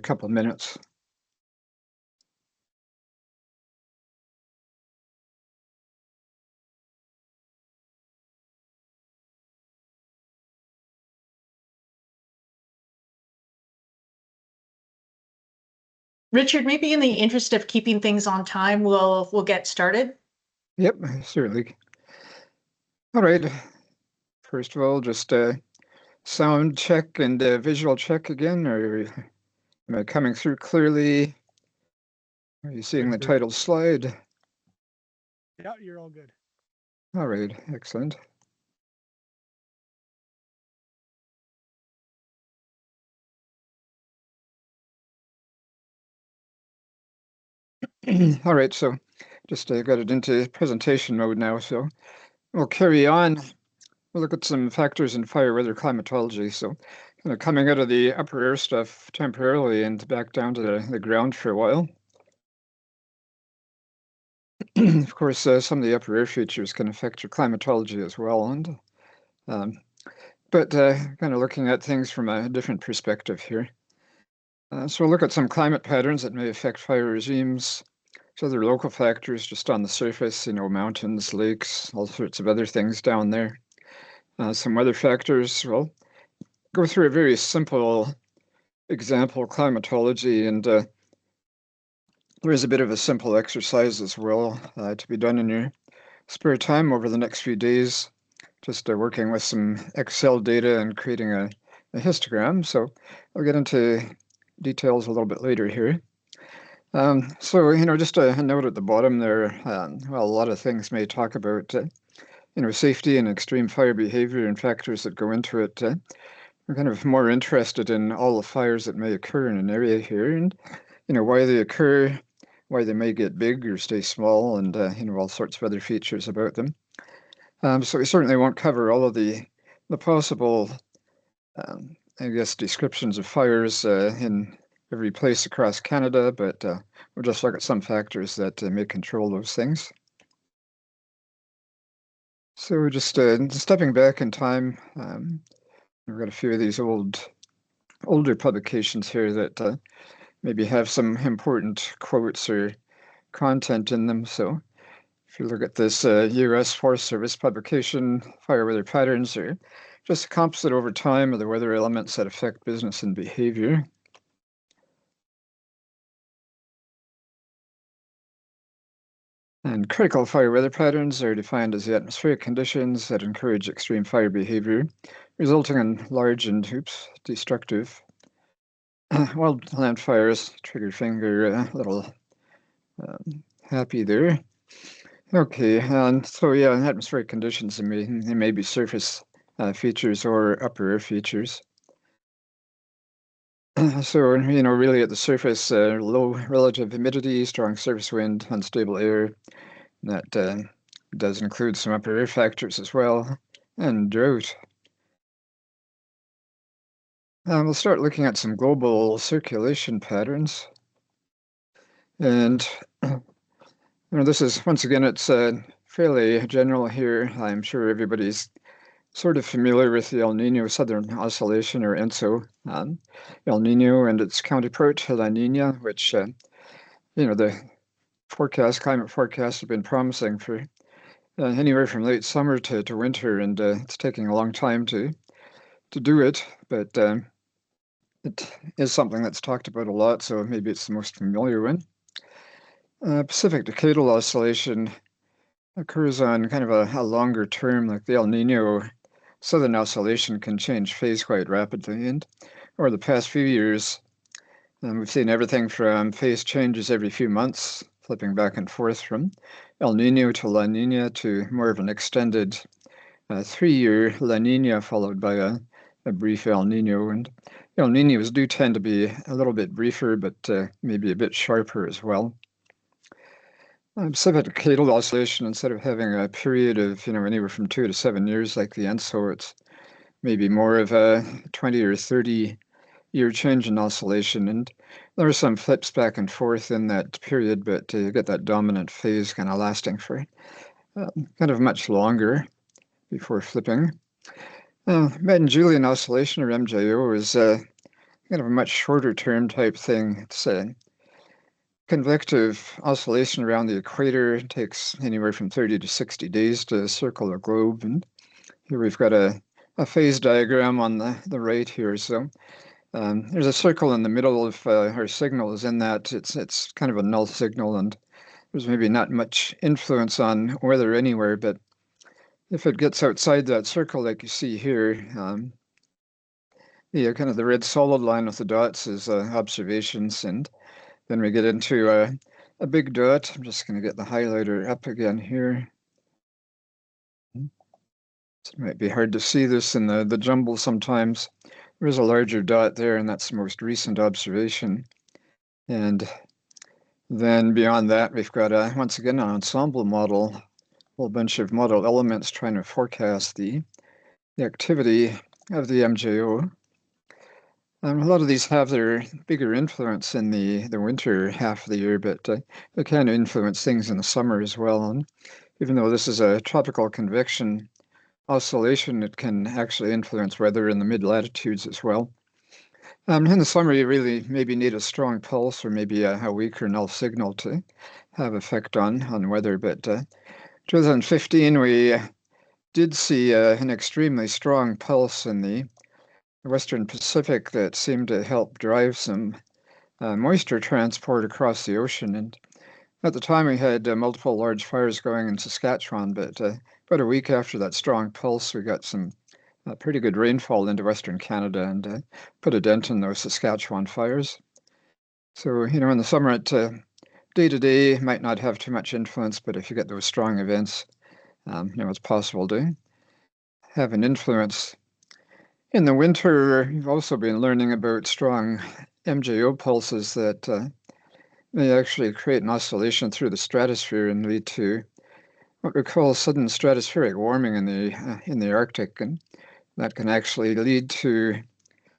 a couple of minutes. Richard, maybe in the interest of keeping things on time, we'll get started. Yep, certainly. All right. First of all, just a sound check and a visual check again. Am I coming through clearly? Are you seeing the title slide? Yeah, you're all good. All right, excellent. All right, so just got it into presentation mode now, so we'll carry on. We'll look at some factors in fire weather climatology. So kind of coming out of the upper air stuff temporarily and back down to the ground for a while. Of course, some of the upper air features can affect your climatology as well, but kind of looking at things from a different perspective here. So we'll look at some climate patterns that may affect fire regimes. So other local factors just on the surface, mountains, lakes, all sorts of other things down there. Some weather factors, well, go through a very simple example climatology, and there is a bit of a simple exercise as well to be done in your spare time over the next few days, just working with some Excel data and creating a histogram. So I'll get into details a little bit later here. So, just a note at the bottom there, well, a lot of things may talk about, safety and extreme fire behavior and factors that go into it. We're kind of more interested in all the fires that may occur in an area here and, why they occur, why they may get big or stay small, and, all sorts of other features about them. So we certainly won't cover all of the possible, I guess, descriptions of fires in every place across Canada, but we'll just look at some factors that may control those things. So we're just stepping back in time. We've got a few of these older publications here that maybe have some important quotes or content in them. So if you look at this U.S. Forest Service publication, Fire Weather Patterns, are just a composite over time of the weather elements that affect business and behavior. And critical fire weather patterns are defined as the atmospheric conditions that encourage extreme fire behavior, resulting in large and, destructive wildland fires. Trigger finger, a little happy there. Okay, and so yeah, atmospheric conditions, they may be surface features or upper air features. So, really at the surface, low relative humidity, strong surface wind, unstable air. That does include some upper air factors as well, and drought. We'll start looking at some global circulation patterns. And this is, once again, it's fairly general here. I'm sure everybody's sort of familiar with the El Nino Southern Oscillation, or ENSO. El Nino and its counterpart, La Nina, which, the climate forecasts have been promising for anywhere from late summer to winter, and it's taking a long time to do it, but it is something that's talked about a lot, so maybe it's the most familiar one. Pacific Decadal Oscillation occurs on kind of a longer term, like the El Nino Southern Oscillation can change phase quite rapidly, and over the past few years, we've seen everything from phase changes every few months, flipping back and forth from El Nino to La Nina to more of an extended 3-year La Nina followed by a brief El Nino. And El Ninos do tend to be a little bit briefer, but maybe a bit sharper as well. Pacific Decadal Oscillation, instead of having a period of anywhere from 2 to 7 years like the ENSO, it's maybe more of a 20 or 30-year change in oscillation, and there are some flips back and forth in that period, but you get that dominant phase kind of lasting for kind of much longer before flipping. Madden-Julian Oscillation, or MJO, is kind kind of a much shorter term type thing. It's a convective oscillation around the equator. It takes anywhere from 30 to 60 days to circle a globe. And here we've got a phase diagram on the right here. So there's a circle in the middle of our signal is in that. It's kind of a null signal, and there's maybe not much influence on weather anywhere, but if it gets outside that circle, like you see here, the kind of the red solid line with the dots is observations, and then we get into a big dot. I'm just going to get the highlighter up again here. It might be hard to see this in the jumble sometimes. There's a larger dot there, and that's the most recent observation. And then beyond that, we've got, once again, an ensemble model, a whole bunch of model elements trying to forecast the activity of the MJO. A lot of these have their bigger influence in the winter half of the year, but they can influence things in the summer as well. And even though this is a tropical convection oscillation, it can actually influence weather in the mid-latitudes as well. In the summer, you really maybe need a strong pulse or maybe a weaker null signal to have effect on weather. But 2015, we did see an extremely strong pulse in the Western Pacific that seemed to help drive some moisture transport across the ocean. And at the time, we had multiple large fires going in Saskatchewan, but about a week after that strong pulse, we got some pretty good rainfall into Western Canada and put a dent in those Saskatchewan fires. So, in the summer, day to day might not have too much influence, but if you get those strong events, it's possible to have an influence. In the winter, you've also been learning about strong MJO pulses that may actually create an oscillation through the stratosphere and lead to what we call sudden stratospheric warming in the Arctic, and that can actually lead to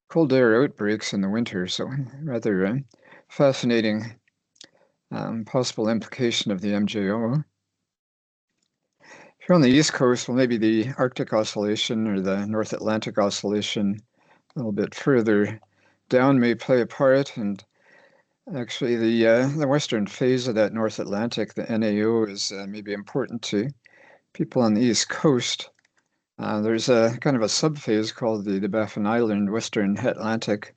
cold air outbreaks in the winter. So rather fascinating possible implication of the MJO. If you're on the East Coast, well, maybe the Arctic Oscillation or the North Atlantic Oscillation a little bit further down may play a part. And actually, the western phase of that North Atlantic, the NAO, is maybe important to people on the East Coast. There's a kind of a subphase called the Baffin Island Western Atlantic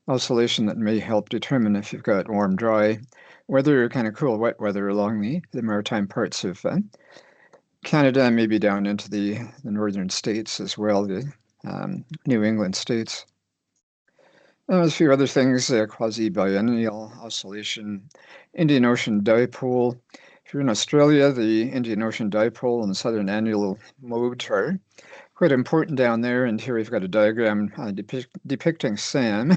Oscillation that may help determine if you've got warm, dry weather or kind of cool, wet weather along the maritime parts of Canada and maybe down into the northern states as well, the New England states. There's a few other things, quasi-biennial oscillation, Indian Ocean dipole. If you're in Australia, the Indian Ocean dipole and the southern annular mode are quite important down there. And here we've got a diagram depicting SAM,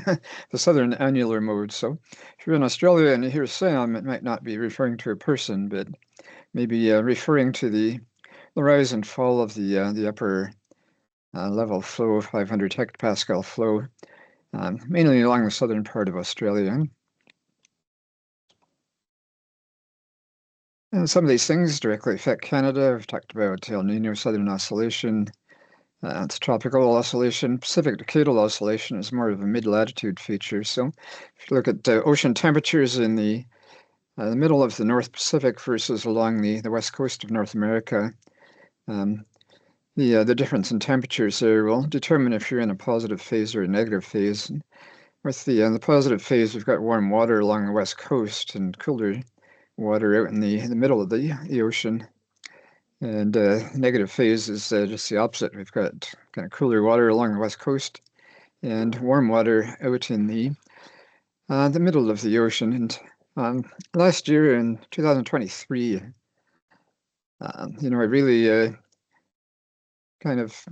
the southern annular mode. So if you're in Australia and you hear SAM, it might not be referring to a person, but maybe referring to the rise and fall of the upper level flow, 500 hectopascal flow, mainly along the southern part of Australia. And some of these things directly affect Canada. We've talked about El Nino Southern Oscillation. It's tropical oscillation. Pacific Decadal Oscillation is more of a mid-latitude feature. So if you look at ocean temperatures in the middle of the North Pacific versus along the west coast of North America, the difference in temperatures there will determine if you're in a positive phase or a negative phase. And with the positive phase, we've got warm water along the west coast and cooler water out in the middle of the ocean. And negative phase is just the opposite. We've got kind of cooler water along the west coast and warm water out in the middle of the ocean. And last year in 2023, I really kind of,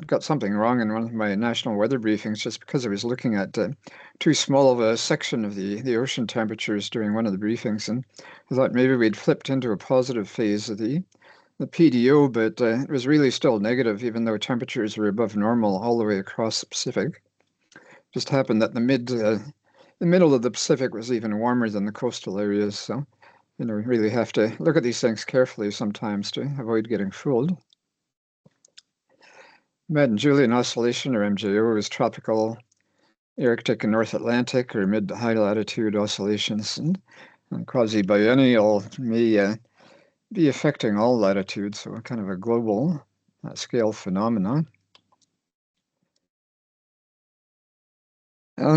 got something wrong in one of my national weather briefings just because I was looking at too small of a section of the ocean temperatures during one of the briefings. And I thought maybe we'd flipped into a positive phase of the PDO, but it was really still negative, even though temperatures were above normal all the way across the Pacific. Just happened that the middle of the Pacific was even warmer than the coastal areas. So, we really have to look at these things carefully sometimes to avoid getting fooled. Madden-Julian Oscillation, or MJO, is tropical Arctic and North Atlantic or mid to high latitude oscillations, and quasi-biennial may be affecting all latitudes, so kind of a global scale phenomenon.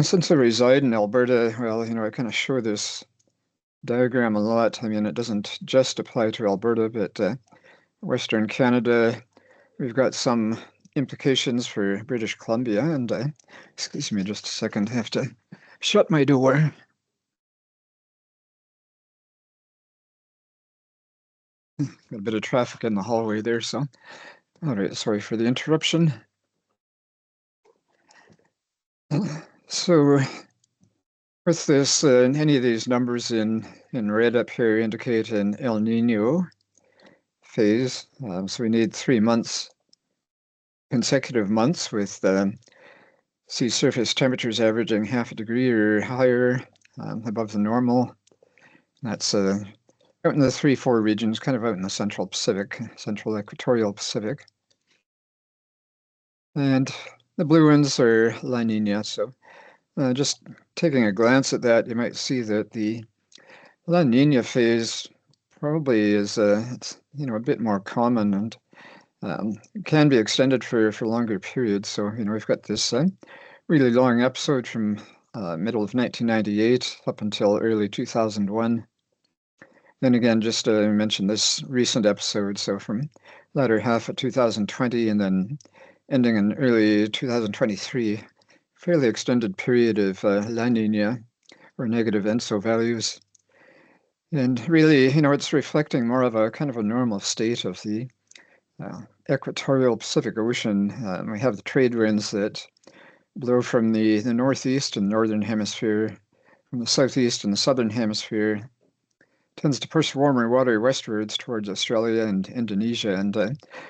Since I reside in Alberta, well, I kind of show this diagram a lot. I mean, it doesn't just apply to Alberta, but Western Canada, we've got some implications for British Columbia, and excuse me just a second, I have to shut my door. Got a bit of traffic in the hallway there, so all right, sorry for the interruption. So with this, any of these numbers in red up here indicate an El Nino phase. So we need 3 months, consecutive months with sea surface temperatures averaging half a degree or higher above the normal. That's out in the 3-4 regions, kind of out in the central Pacific, central equatorial Pacific. And the blue ones are La Nina. So just taking a glance at that, you might see that the La Nina phase probably is it's a bit more common and can be extended for longer periods. So we've got this really long episode from middle of 1998 up until early 2001. Then again, just to mention this recent episode, so from latter half of 2020 and then ending in early 2023, fairly extended period of La Nina or negative ENSO values. And really, it's reflecting more of a kind of a normal state of the equatorial Pacific Ocean. We have the trade winds that blow from the northeast and northern hemisphere, from the southeast and the southern hemisphere, tends to push warmer water westwards towards Australia and Indonesia. And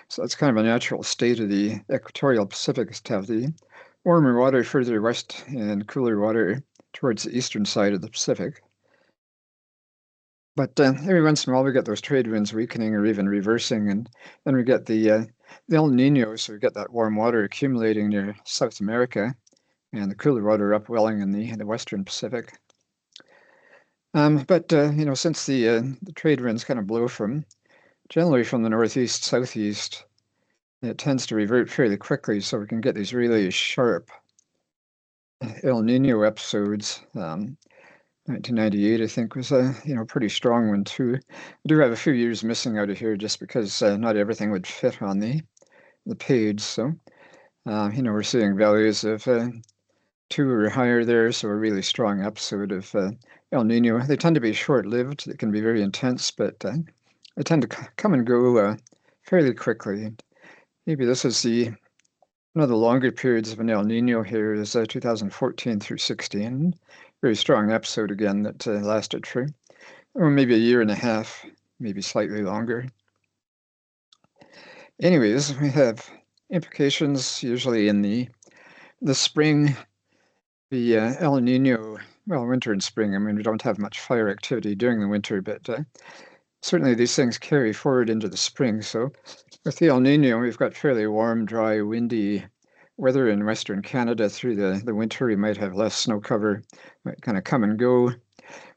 so it's kind of a natural state of the equatorial Pacific is to have the warmer water further west and cooler water towards the eastern side of the Pacific. But every once in a while we get those trade winds weakening or even reversing, and then we get the El Nino, so we get that warm water accumulating near South America and the cooler water upwelling in the Western Pacific. But since the trade winds kind of blow generally from the northeast, southeast, it tends to revert fairly quickly, so we can get these really sharp El Nino episodes. 1998, I think, was a pretty strong one too. I do have a few years missing out of here just because not everything would fit on the page. So we're seeing values of 2 or higher there, so a really strong episode of El Nino. They tend to be short-lived. They can be very intense, but they tend to come and go fairly quickly. Maybe this is one of the longer periods of an El Nino here is 2014 through 16. Very strong episode again that lasted for maybe a year and a half, maybe slightly longer. Anyways, we have implications usually in the spring. The El Nino, well, winter and spring, I mean, we don't have much fire activity during the winter, but certainly these things carry forward into the spring. So with the El Nino, we've got fairly warm, dry, windy weather in Western Canada through the winter. We might have less snow cover, might kind of come and go.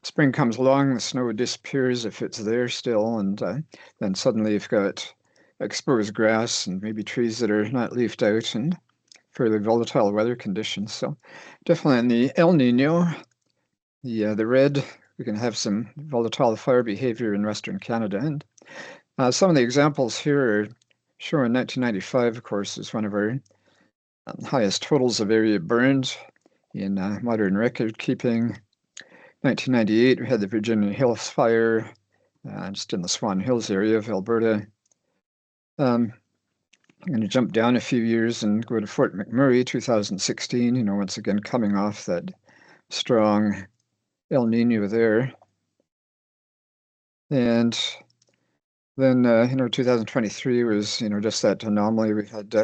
Spring comes along, the snow disappears if it's there still, and then suddenly you've got exposed grass and maybe trees that are not leafed out and fairly volatile weather conditions. So definitely in the El Nino, the red, we can have some volatile fire behavior in Western Canada. And some of the examples here are shown. 1995, of course, is one of our highest totals of area burned in modern record keeping. 1998, we had the Virginia Hills fire just in the Swan Hills area of Alberta. I'm going to jump down a few years and go to Fort McMurray, 2016, once again coming off that strong El Nino there. And then, 2023 was, just that anomaly. We had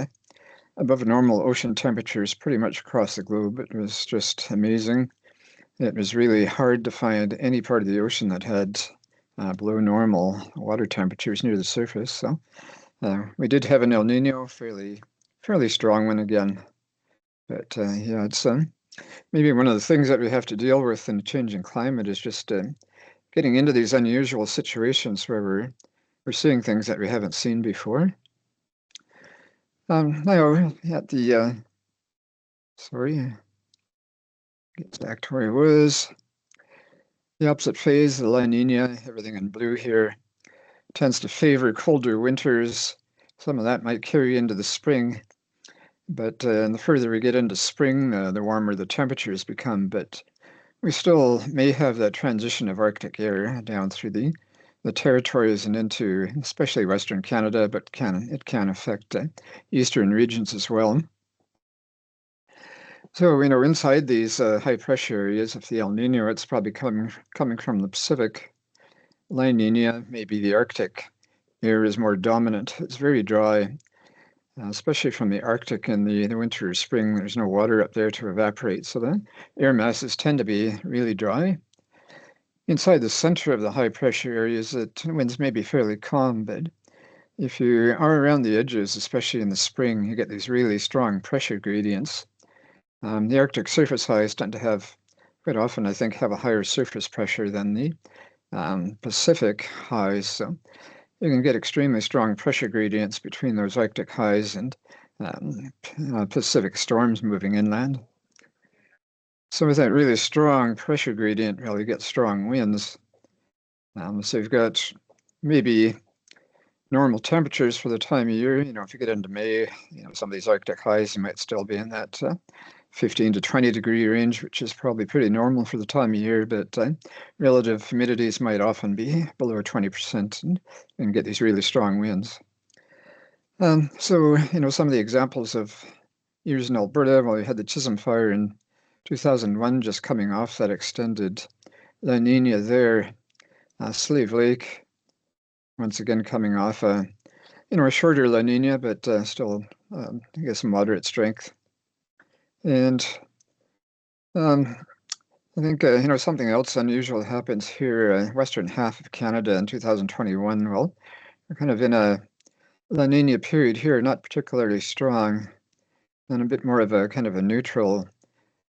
above normal ocean temperatures pretty much across the globe. It was just amazing. It was really hard to find any part of the ocean that had below normal water temperatures near the surface. So we did have an El Nino, fairly strong one again. But yeah, it's maybe one of the things that we have to deal with in changing climate is just getting into these unusual situations where we're seeing things that we haven't seen before. Now at the sorry, get back to where I was. The opposite phase, the La Nina, everything in blue here, tends to favor colder winters. Some of that might carry into the spring, but the further we get into spring, the warmer the temperatures become. But we still may have that transition of Arctic air down through the territories and into especially Western Canada, but it can affect eastern regions as well. So, inside these high pressure areas of the El Nino, it's probably coming from the Pacific. La Nina, maybe the Arctic air is more dominant. It's very dry, especially from the Arctic in the winter or spring. There's no water up there to evaporate, so the air masses tend to be really dry. Inside the center of the high pressure areas, the winds may be fairly calm, but if you are around the edges, especially in the spring, you get these really strong pressure gradients. The Arctic surface highs tend to have, quite often, I think, have a higher surface pressure than the Pacific highs. So you can get extremely strong pressure gradients between those Arctic highs and Pacific storms moving inland. So with that really strong pressure gradient, well, you get strong winds. So you've got maybe normal temperatures for the time of year. If you get into May, some of these Arctic highs, you might still be in that 15 to 20 degree range, which is probably pretty normal for the time of year, but relative humidities might often be below 20% and get these really strong winds. So, some of the examples of years in Alberta, well, we had the Chisholm fire in 2001 just coming off that extended La Nina there. Slave Lake, once again coming off a shorter La Nina, but still, I guess, moderate strength. And I think, something else unusual happens here, western half of Canada in 2021. Well, we're kind of in a La Nina period here, not particularly strong, and a bit more of a kind of a neutral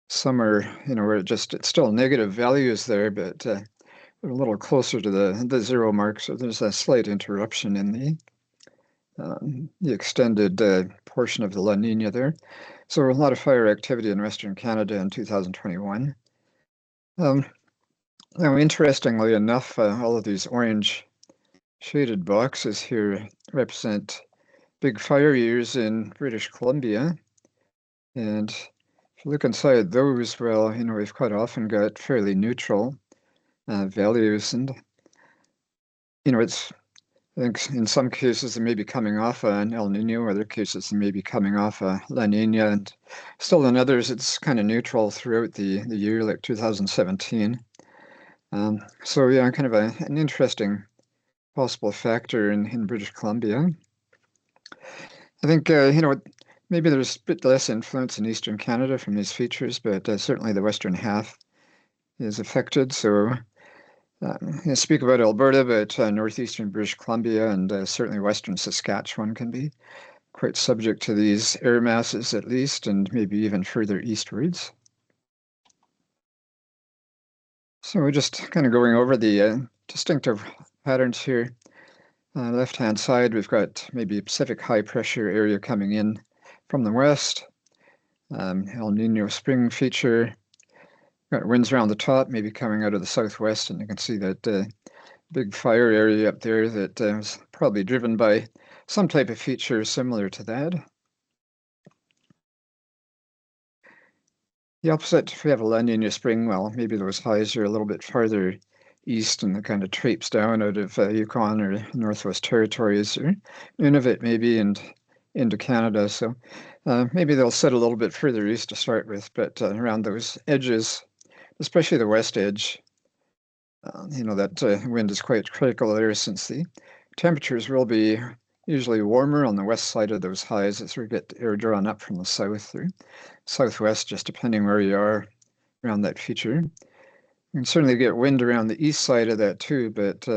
summer, where it's still negative values there, but we're a little closer to the zero mark, so there's a slight interruption in the extended portion of the La Nina there. So a lot of fire activity in Western Canada in 2021. Now, interestingly enough, all of these orange shaded boxes here represent big fire years in British Columbia. And if you look inside those, well, we've quite often got fairly neutral values. And, I think in some cases they may be coming off an El Nino, other cases they may be coming off a La Nina, and still in others it's kind of neutral throughout the year, like 2017. So yeah, kind of an interesting possible factor in British Columbia. I think, maybe there's a bit less influence in Eastern Canada from these features, but certainly the western half is affected. So I speak about Alberta, but northeastern British Columbia and certainly western Saskatchewan can be quite subject to these air masses at least, and maybe even further eastwards. So we're just kind of going over the distinctive patterns here. Left-hand side, we've got maybe a Pacific high pressure area coming in from the west. El Nino spring feature. Got winds around the top, maybe coming out of the southwest, and you can see that big fire area up there that was probably driven by some type of feature similar to that. The opposite, if we have a La Nina spring, well, maybe those highs are a little bit farther east and they kind of traipse down out of Yukon or Northwest Territories or Nunavut maybe and into Canada. So maybe they'll set a little bit further east to start with, but around those edges, especially the west edge, that wind is quite critical there since the temperatures will be usually warmer on the west side of those highs as we get air drawn up from the south or southwest, just depending where you are around that feature. You can certainly get wind around the east side of that too, but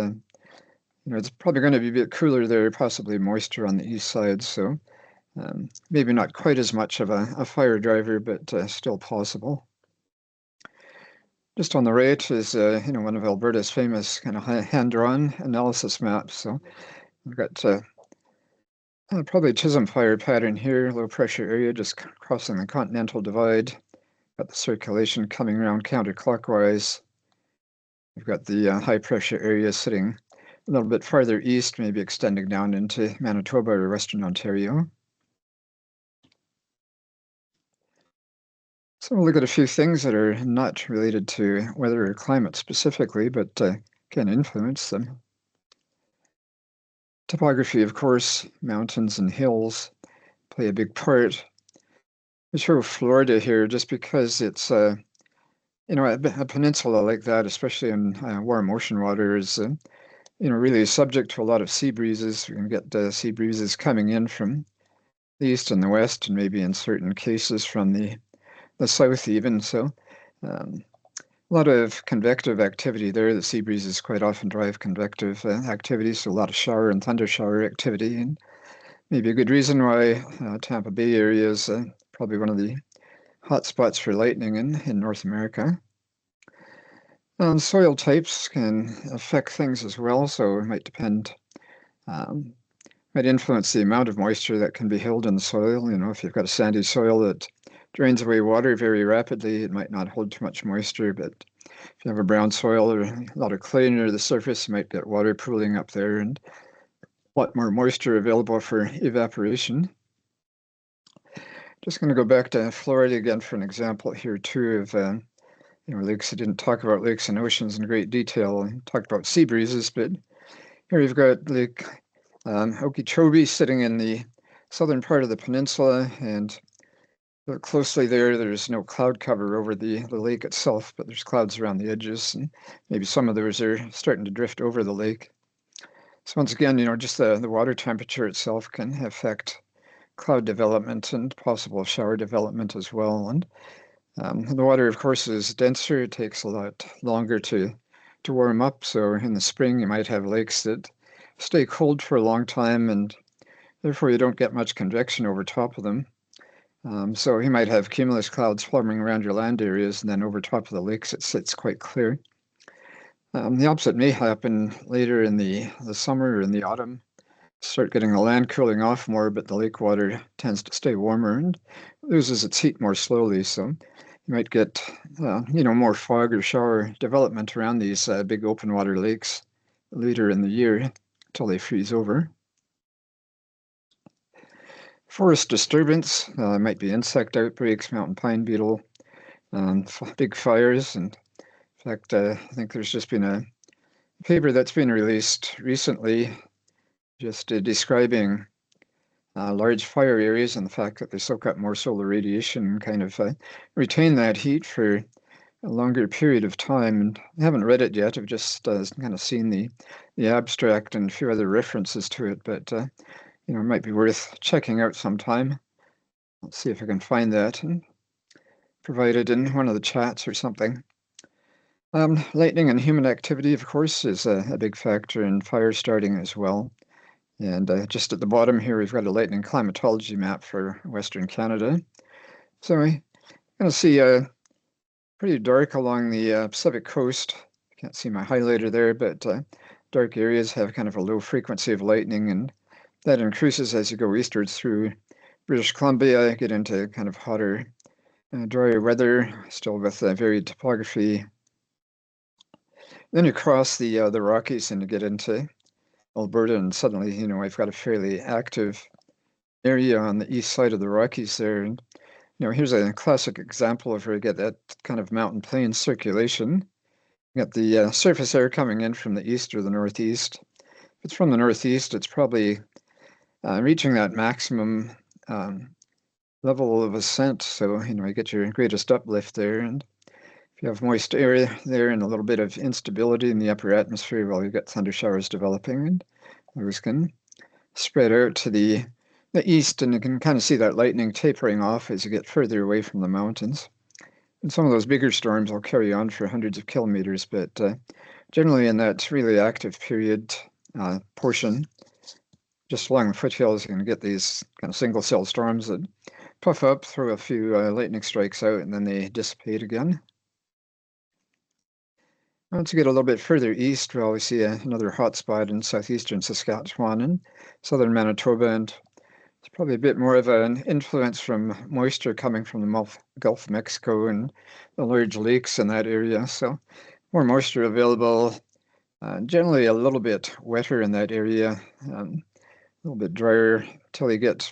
it's probably going to be a bit cooler there, possibly moisture on the east side, so maybe not quite as much of a fire driver, but still possible. Just on the right is, one of Alberta's famous kind of hand-drawn analysis maps. So we've got probably Chisholm fire pattern here, low pressure area just crossing the continental divide. Got the circulation coming around counterclockwise. We've got the high pressure area sitting a little bit farther east, maybe extending down into Manitoba or Western Ontario. So we'll look at a few things that are not related to weather or climate specifically, but can influence them. Topography, of course, mountains and hills play a big part. I show Florida here just because it's, a peninsula like that, especially in warm ocean water, is, really subject to a lot of sea breezes. We can get sea breezes coming in from the east and the west, and maybe in certain cases from the south even. So a lot of convective activity there. The sea breezes quite often drive convective activity, so a lot of shower and thunder shower activity, and maybe a good reason why Tampa Bay area is probably one of the hot spots for lightning in North America. Soil types can affect things as well, so it might depend, might influence the amount of moisture that can be held in the soil. If you've got a sandy soil that drains away water very rapidly, it might not hold too much moisture, but if you have a brown soil or a lot of clay near the surface, you might get water pooling up there and a lot more moisture available for evaporation. Just going to go back to Florida again for an example here too of lakes. I didn't talk about lakes and oceans in great detail. I talked about sea breezes, but here you've got Lake Okeechobee sitting in the southern part of the peninsula, and look closely there, there's no cloud cover over the lake itself, but there's clouds around the edges, and maybe some of those are starting to drift over the lake. So once again, just the water temperature itself can affect cloud development and possible shower development as well. And the water, of course, is denser. It takes a lot longer to warm up. So in the spring, you might have lakes that stay cold for a long time, and therefore you don't get much convection over top of them. So you might have cumulus clouds forming around your land areas, and then over top of the lakes, it sits quite clear. The opposite may happen later in the summer or in the autumn. Start getting the land cooling off more, but the lake water tends to stay warmer and loses its heat more slowly. So you might get, more fog or shower development around these big open water lakes later in the year until they freeze over. Forest disturbance might be insect outbreaks, mountain pine beetle, big fires. And in fact, I think there's just been a paper that's been released recently just describing large fire areas and the fact that they soak up more solar radiation and kind of retain that heat for a longer period of time. And I haven't read it yet. I've just kind of seen the abstract and a few other references to it, but it might be worth checking out sometime. Let's see if I can find that and provide it in one of the chats or something. Lightning and human activity, of course, is a big factor in fire starting as well. And just at the bottom here, we've got a lightning climatology map for Western Canada. So we're going to see pretty dark along the Pacific coast. Can't see my highlighter there, but dark areas have kind of a low frequency of lightning, and that increases as you go eastwards through British Columbia, get into kind of hotter, drier weather, still with varied topography. Then you cross the Rockies and you get into Alberta, and suddenly, I've got a fairly active area on the east side of the Rockies there. And, here's a classic example of where you get that kind of mountain plain circulation. You got the surface air coming in from the east or the northeast. If it's from the northeast, it's probably reaching that maximum level of ascent. So, you get your greatest uplift there. And if you have moist air there and a little bit of instability in the upper atmosphere, well, you get thunder showers developing, and those can spread out to the east, and you can kind of see that lightning tapering off as you get further away from the mountains. And some of those bigger storms will carry on for hundreds of kilometers, but generally in that really active period portion, just along the foothills, you can get these kind of single cell storms that puff up, throw a few lightning strikes out, and then they dissipate again. Once you get a little bit further east, we always see another hot spot in southeastern Saskatchewan and southern Manitoba, and it's probably a bit more of an influence from moisture coming from the Gulf of Mexico and the large lakes in that area. So more moisture available, generally a little bit wetter in that area, a little bit drier till you get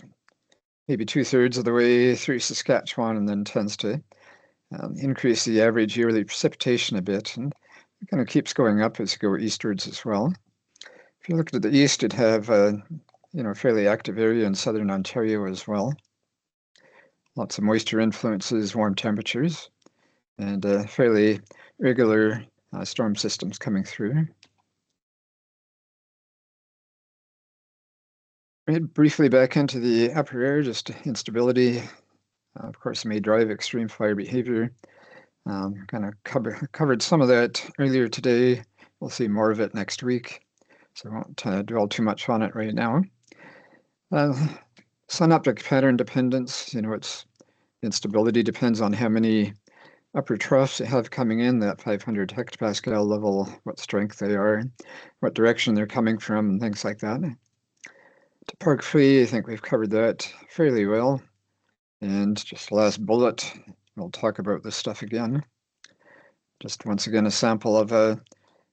maybe 2/3 of the way through Saskatchewan, and then tends to increase the average yearly precipitation a bit, and it kind of keeps going up as you go eastwards as well. If you looked at the east, it'd have a fairly active area in southern Ontario as well. Lots of moisture influences, warm temperatures, and fairly regular storm systems coming through. Briefly back into the upper air, just instability. Of course, may drive extreme fire behavior. Kind of covered some of that earlier today. We'll see more of it next week, so I won't dwell too much on it right now. Synoptic pattern dependence, its instability depends on how many upper troughs you have coming in, that 500 hectopascal level, what strength they are, what direction they're coming from, and things like that. Topography, I think we've covered that fairly well. And just the last bullet, we'll talk about this stuff again. Just once again, a sample of a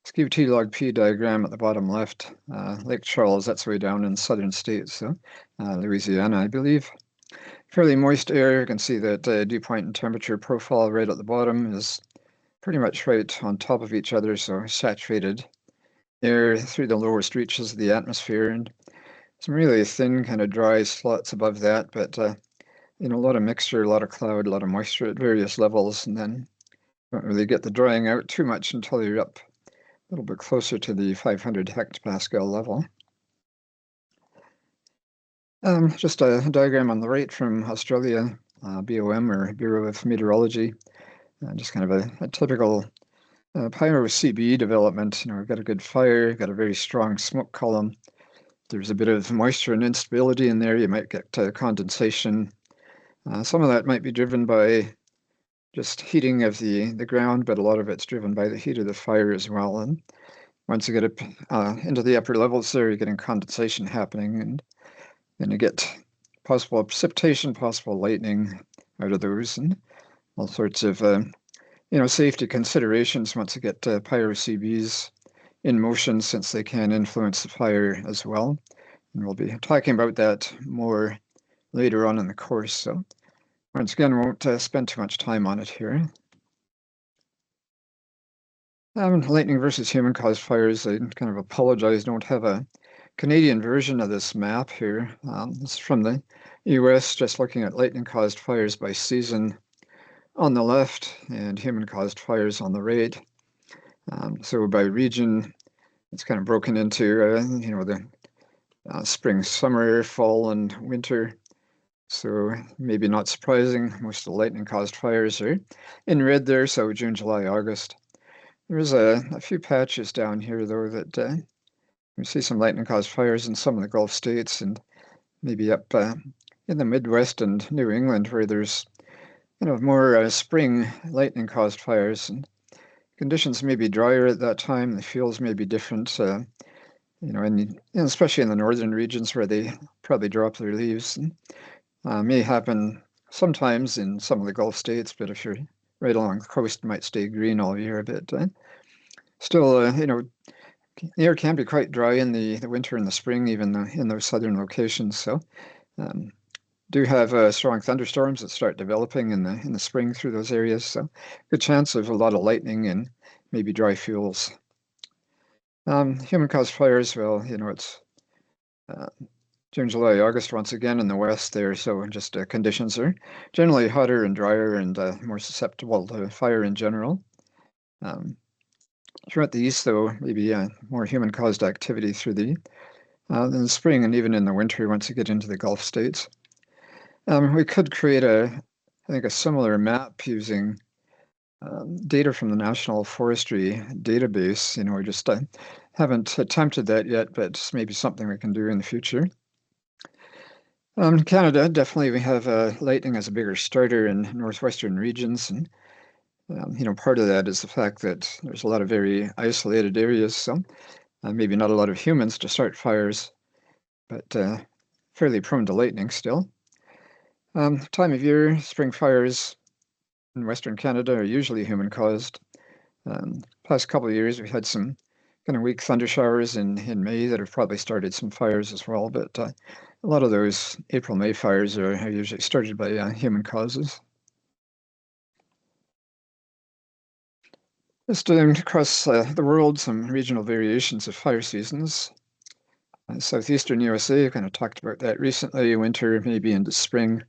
skew T log P diagram at the bottom left. Lake Charles, that's way down in the southern states, so Louisiana, I believe. Fairly moist air. You can see that dew point and temperature profile right at the bottom is pretty much right on top of each other, so saturated air through the lowest reaches of the atmosphere, and some really thin kind of dry slots above that, but a lot of mixture, a lot of cloud, a lot of moisture at various levels, and then don't really get the drying out too much until you're up a little bit closer to the 500 hectopascal level. Just a diagram on the right from Australia, BOM, or Bureau of Meteorology. Just kind of a typical pyro-CB development. We've got a good fire, got a very strong smoke column. There's a bit of moisture and instability in there. You might get condensation. Some of that might be driven by just heating of the ground, but a lot of it's driven by the heat of the fire as well. And once you get up into the upper levels there, you're getting condensation happening, and then you get possible precipitation, possible lightning out of those, and all sorts of safety considerations once you get pyro-CBs in motion, since they can influence the fire as well. And we'll be talking about that more later on in the course. So once again, we won't spend too much time on it here. Lightning versus human-caused fires, I kind of apologize, don't have a Canadian version of this map here. This is from the US, just looking at lightning-caused fires by season on the left and human-caused fires on the right. So by region, it's kind of broken into, the spring, summer, fall, and winter. So maybe not surprising, most of the lightning-caused fires are in red there, so June, July, August. There's a few patches down here, though, that we see some lightning-caused fires in some of the Gulf states, and maybe up in the Midwest and New England, where there's more spring lightning-caused fires. And conditions may be drier at that time. The fuels may be different, and especially in the northern regions where they probably drop their leaves. And, may happen sometimes in some of the Gulf states, but if you're right along the coast, it might stay green all year a bit. Still, the air can be quite dry in the winter and the spring, even in those southern locations. So do have strong thunderstorms that start developing in the spring through those areas. So good chance of a lot of lightning and maybe dry fuels. Human-caused fires, well, it's June, July, August once again in the west there. So just conditions are generally hotter and drier and more susceptible to fire in general. Throughout the east, though, maybe more human-caused activity through in the spring and even in the winter once you get into the Gulf states. We could create I think a similar map using data from the National Forestry database. We just haven't attempted that yet, but it's maybe something we can do in the future. Canada, definitely we have lightning as a bigger starter in northwestern regions, and Part of that is the fact that there's a lot of very isolated areas, so maybe not a lot of humans to start fires, but fairly prone to lightning still. Time of year, spring fires in Western Canada are usually human-caused. Past couple of years, we've had some kind of weak thunder showers in May that have probably started some fires as well, but a lot of those April-May fires are usually started by human causes. Just across the world, some regional variations of fire seasons. Southeastern USA, kind of talked about that recently, winter maybe into spring.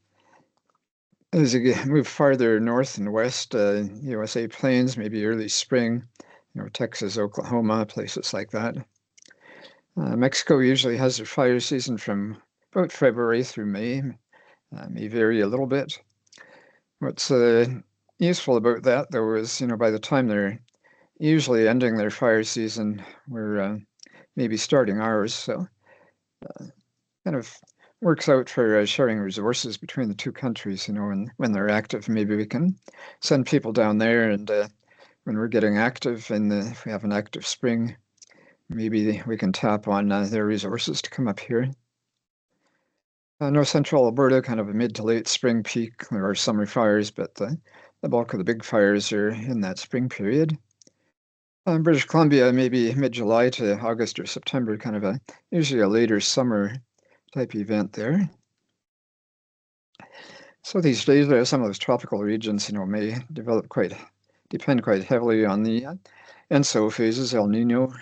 As you move farther north and west, USA plains, maybe early spring, Texas, Oklahoma, places like that. Mexico usually has their fire season from about February through May, may vary a little bit. What's useful about that, though, is, by the time they're usually ending their fire season, we're maybe starting ours, so kind of works out for sharing resources between the two countries, and when they're active, maybe we can send people down there, and when we're getting active, and if we have an active spring, maybe we can tap on their resources to come up here. North central Alberta, kind of a mid to late spring peak. There are summer fires, but the bulk of the big fires are in that spring period. British Columbia, maybe mid-July to August or September, kind of usually a later summer type event there. So these days, some of those tropical regions, may depend quite heavily on the ENSO phases, El Nino.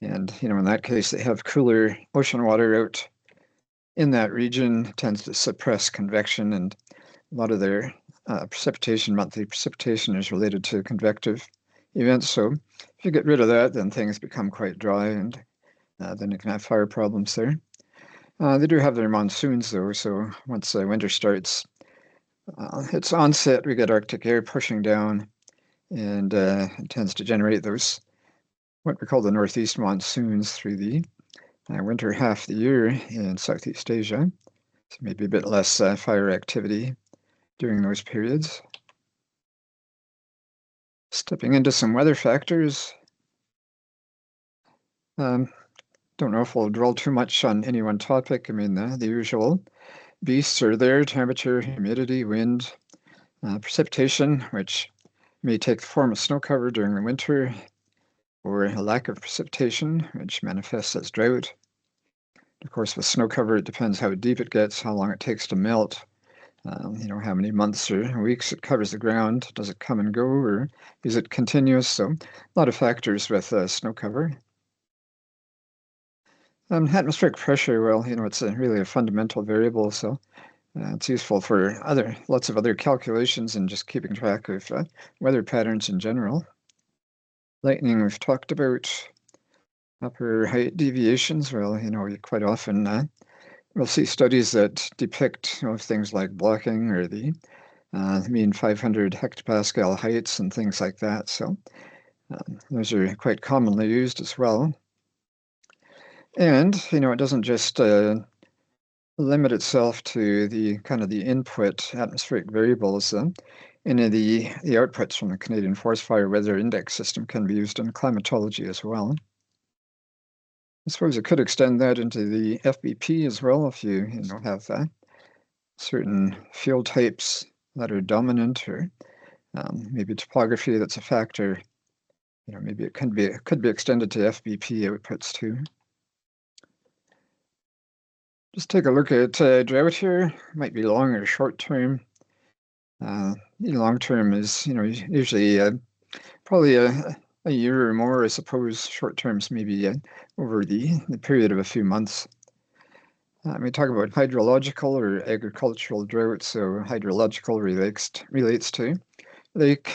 And, in that case, they have cooler ocean water out in that region, tends to suppress convection, and a lot of their monthly precipitation is related to convective events. So if you get rid of that, then things become quite dry, and then you can have fire problems there. They do have their monsoons, though, so once winter starts, its onset, we get Arctic air pushing down, and it tends to generate those, what we call the northeast monsoons, through the winter half of the year in Southeast Asia. So maybe a bit less fire activity during those periods. Stepping into some weather factors. Don't know if we'll dwell too much on any one topic. I mean, the usual beasts are there: temperature, humidity, wind, precipitation, which may take the form of snow cover during the winter, or a lack of precipitation, which manifests as drought. Of course, with snow cover, it depends how deep it gets, how long it takes to melt, how many months or weeks it covers the ground. Does it come and go, or is it continuous? So a lot of factors with snow cover. Atmospheric pressure, well, it's really a fundamental variable, so it's useful for lots of other calculations and just keeping track of weather patterns in general. Lightning, we've talked about. Upper height deviations, well, you quite often we'll see studies that depict things like blocking or the mean 500 hectopascal heights and things like that. So those are quite commonly used as well. And, it doesn't just limit itself to the kind of the input atmospheric variables. Any of the outputs from the Canadian Forest Fire Weather Index system can be used in climatology as well. I suppose it could extend that into the FBP as well if you have certain field types that are dominant, or maybe topography that's a factor. Maybe it could be extended to FBP outputs too. Just take a look at drought here. Might be long or short term. Long term is usually probably a year or more, I suppose. Short terms maybe over the period of a few months. We talk about hydrological or agricultural drought. So hydrological relates to lake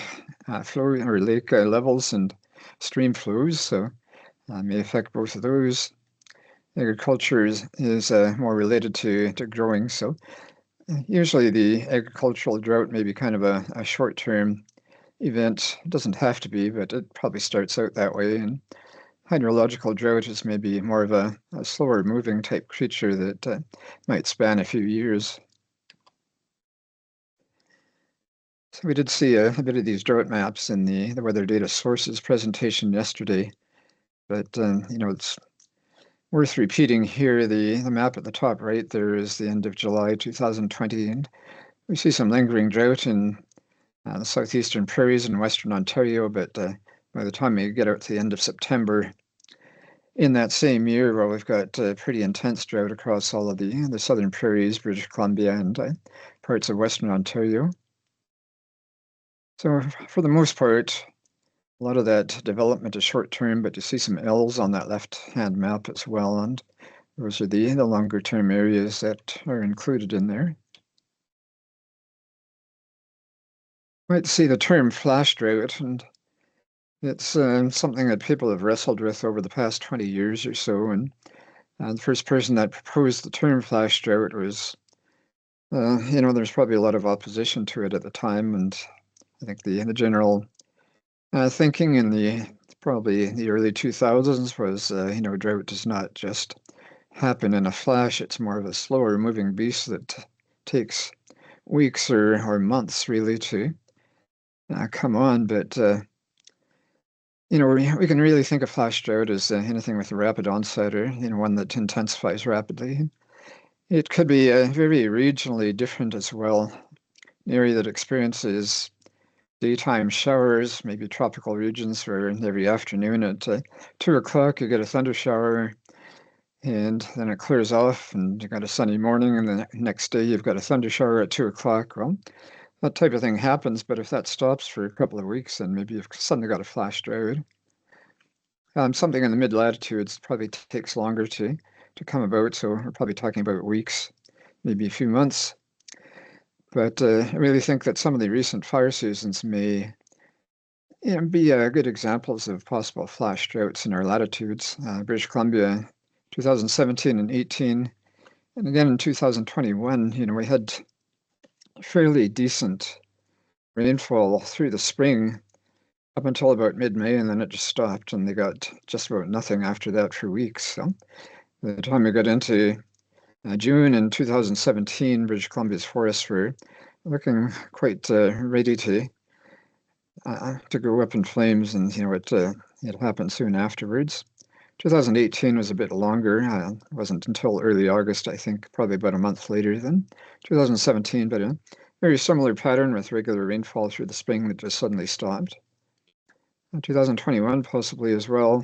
flow or lake levels and stream flows. So may affect both of those. Agriculture is more related to growing. So usually the agricultural drought may be kind of a short-term event. It doesn't have to be, but it probably starts out that way. And hydrological drought is maybe more of a slower moving type creature that might span a few years. So we did see a bit of these drought maps in the weather data sources presentation yesterday, but it's worth repeating here. The map at the top right there is the end of July 2020, and we see some lingering drought in the southeastern prairies in Western Ontario, but by the time we get out to the end of September in that same year, well, we've got pretty intense drought across all of the southern prairies, British Columbia, and parts of Western Ontario. So for the most part, a lot of that development is short term, but you see some L's on that left-hand map as well, and those are the longer term areas that are included in there. Might see the term flash drought, and it's something that people have wrestled with over the past 20 years or so. And the first person that proposed the term flash drought was, there's probably a lot of opposition to it at the time, and I think the general thinking in probably the early 2000s was, drought does not just happen in a flash. It's more of a slower moving beast that takes weeks or months really to come on. But we can really think of flash drought as anything with a rapid onset, or one that intensifies rapidly. It could be very regionally different as well. An area that experiences daytime showers, maybe tropical regions where every afternoon at 2 o'clock you get a thunder shower, and then it clears off and you got a sunny morning, and the next day you've got a thunder shower at 2 o'clock. Well, that type of thing happens, but if that stops for a couple of weeks, then maybe you've suddenly got a flash drought. Something in the mid-latitudes probably takes longer to come about, so we're probably talking about weeks, maybe a few months. But I really think that some of the recent fire seasons may be good examples of possible flash droughts in our latitudes. British Columbia, 2017 and 18, and again in 2021, we had fairly decent rainfall through the spring up until about mid-May, and then it just stopped, and they got just about nothing after that for weeks. So by the time we got into June in 2017, British Columbia's forests were looking quite ready to go up in flames, and it happened soon afterwards. 2018 was a bit longer. It wasn't until early August, I think, probably about a month later than 2017, but a very similar pattern with regular rainfall through the spring that just suddenly stopped. 2021 possibly as well,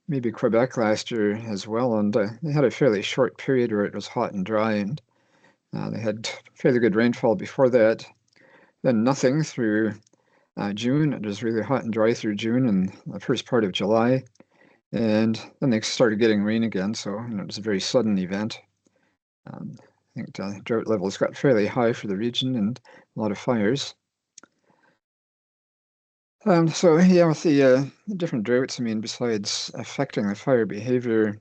maybe Quebec last year as well, and they had a fairly short period where it was hot and dry, and they had fairly good rainfall before that, then nothing through June. It was really hot and dry through June and the first part of July, and then they started getting rain again, so it was a very sudden event. I think drought levels got fairly high for the region and a lot of fires. So yeah, with the different droughts, besides affecting the fire behavior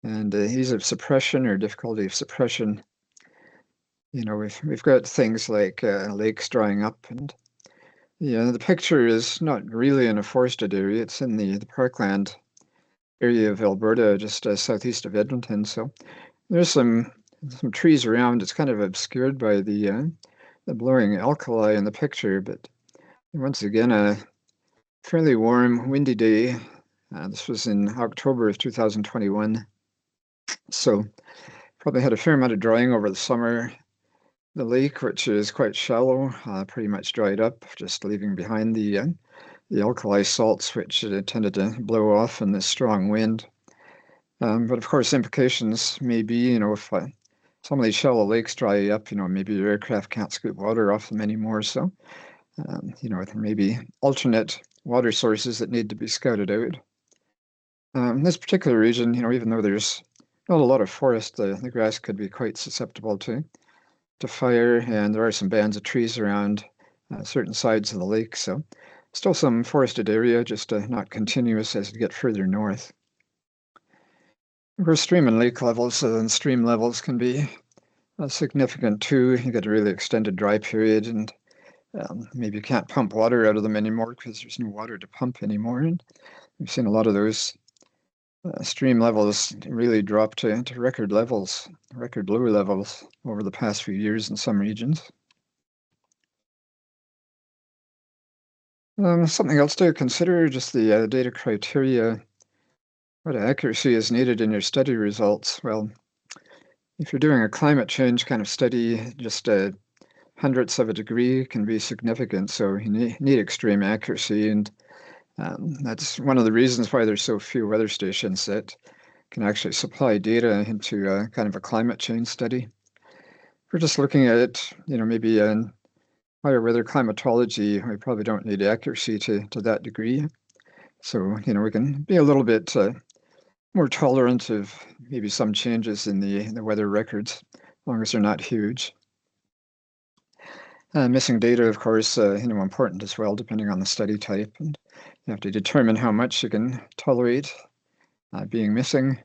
and ease of suppression or difficulty of suppression, we've got things like lakes drying up, and the picture is not really in a forested area. It's in the parkland area of Alberta, just southeast of Edmonton. So there's some trees around. It's kind of obscured by the blowing alkali in the picture, but once again, a fairly warm, windy day. This was in October of 2021. So probably had a fair amount of drying over the summer. The lake, which is quite shallow, pretty much dried up, just leaving behind the alkali salts, which tended to blow off in this strong wind. But of course, implications may be, if some of these shallow lakes dry up, maybe your aircraft can't scoop water off them anymore. So, there may be alternate water sources that need to be scouted out. In this particular region, even though there's not a lot of forest, the grass could be quite susceptible to fire, and there are some bands of trees around certain sides of the lake. So still some forested area, just not continuous as you get further north. Of course, stream and lake levels and stream levels can be significant too. You get a really extended dry period, and maybe you can't pump water out of them anymore because there's no water to pump anymore. And we've seen a lot of those stream levels really drop to record levels, record low levels over the past few years in some regions. Something else to consider, just the data criteria. What accuracy is needed in your study results? Well, if you're doing a climate change kind of study, just hundredths of a degree can be significant, so you need extreme accuracy, and that's one of the reasons why there's so few weather stations that can actually supply data into kind of a climate change study. If we're just looking at, maybe in higher weather climatology, we probably don't need accuracy to that degree. So, we can be a little bit more tolerant of maybe some changes in the weather records, as long as they're not huge. Missing data, of course, important as well, depending on the study type, and you have to determine how much you can tolerate being missing.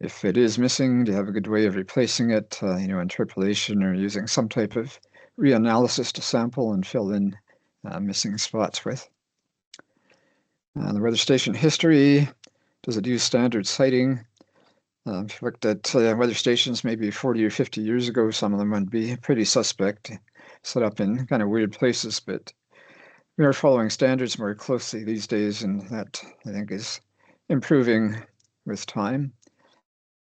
If it is missing, do you have a good way of replacing it, interpolation or using some type of reanalysis to sample and fill in missing spots with? The weather station history, does it use standard sighting? If you looked at weather stations maybe 40 or 50 years ago, some of them would be pretty suspect, set up in kind of weird places, but we are following standards more closely these days, and that, I think, is improving with time.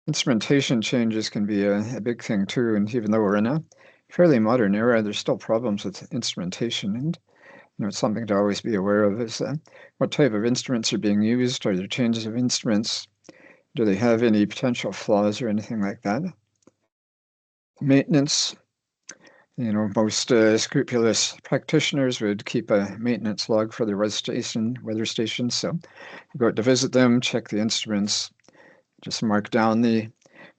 Instrumentation changes can be a big thing too, and even though we're in a fairly modern era, there's still problems with instrumentation, and it's something to always be aware of is what type of instruments are being used. Are there changes of instruments? Do they have any potential flaws or anything like that? Maintenance. Most scrupulous practitioners would keep a maintenance log for their weather stations. So you go out to visit them, check the instruments, just mark down the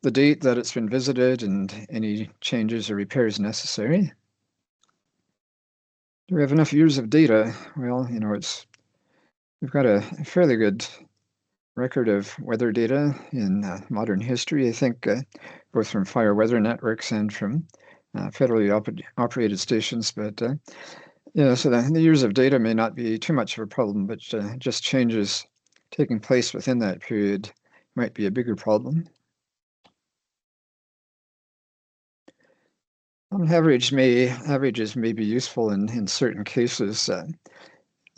date that it's been visited and any changes or repairs necessary. Do we have enough years of data? Well, we've got a fairly good record of weather data in modern history, I think, both from fire weather networks and from federally operated stations. But so the years of data may not be too much of a problem, but just changes taking place within that period might be a bigger problem. Averages may be useful in certain cases. I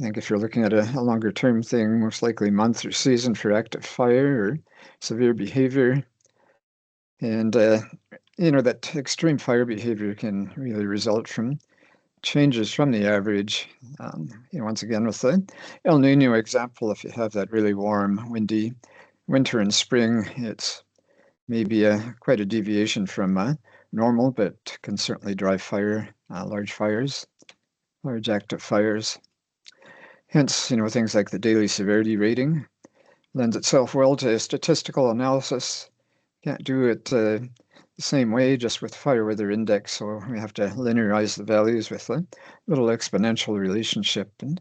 think if you're looking at a longer term thing, most likely month or season for active fire or severe behavior. And, that extreme fire behavior can really result from changes from the average. Once again, with the El Nino example, if you have that really warm, windy winter and spring, it's maybe quite a deviation from normal, but can certainly drive large fires, large active fires. Hence, things like the daily severity rating lends itself well to statistical analysis. Can't do it the same way just with fire weather index, so we have to linearize the values with a little exponential relationship, and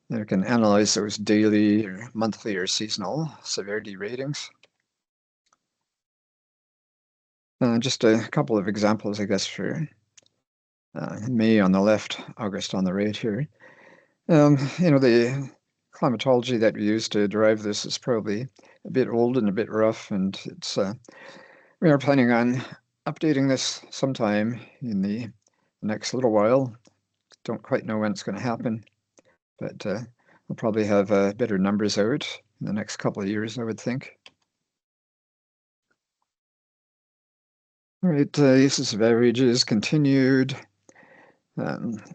you can analyze those daily or monthly or seasonal severity ratings. Just a couple of examples, I guess, for May on the left, August on the right here. The climatology that we use to derive this is probably a bit old and a bit rough, and we are planning on updating this sometime in the next little while. Don't quite know when it's going to happen, but we'll probably have better numbers out in the next couple of years, I would think. All right, uses of averages continued.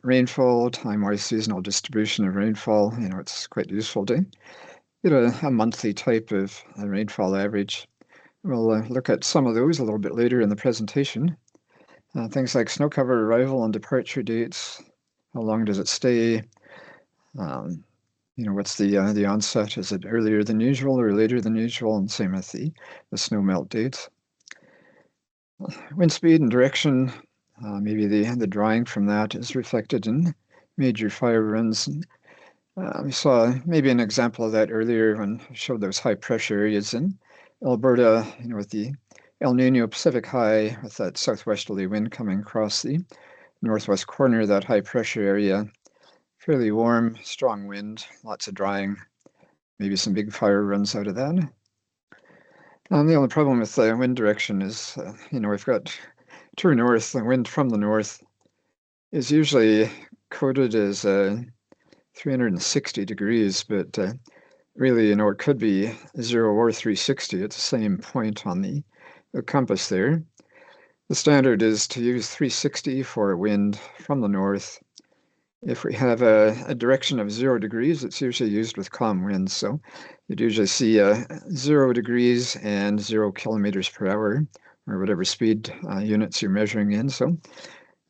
Rainfall, time-wise seasonal distribution of rainfall, it's quite useful to get a monthly type of rainfall average. We'll look at some of those a little bit later in the presentation. Things like snow cover arrival and departure dates. How long does it stay? What's the onset? Is it earlier than usual or later than usual? And same with the snow melt dates. Wind speed and direction, maybe the drawing from that is reflected in major fire runs. We saw maybe an example of that earlier when I showed those high pressure areas in Alberta, with the El Nino Pacific High, with that southwesterly wind coming across the northwest corner of that high pressure area. Fairly warm, strong wind, lots of drying, maybe some big fire runs out of that. The only problem with the wind direction is, we've got true north. The wind from the north is usually coded as 360 degrees, but really, it could be 0 or 360 at the same point on the compass there. The standard is to use 360 for wind from the north. If we have a direction of 0 degrees, it's usually used with calm winds. So you'd usually see 0 degrees and 0 kilometers per hour, or whatever speed units you're measuring in. So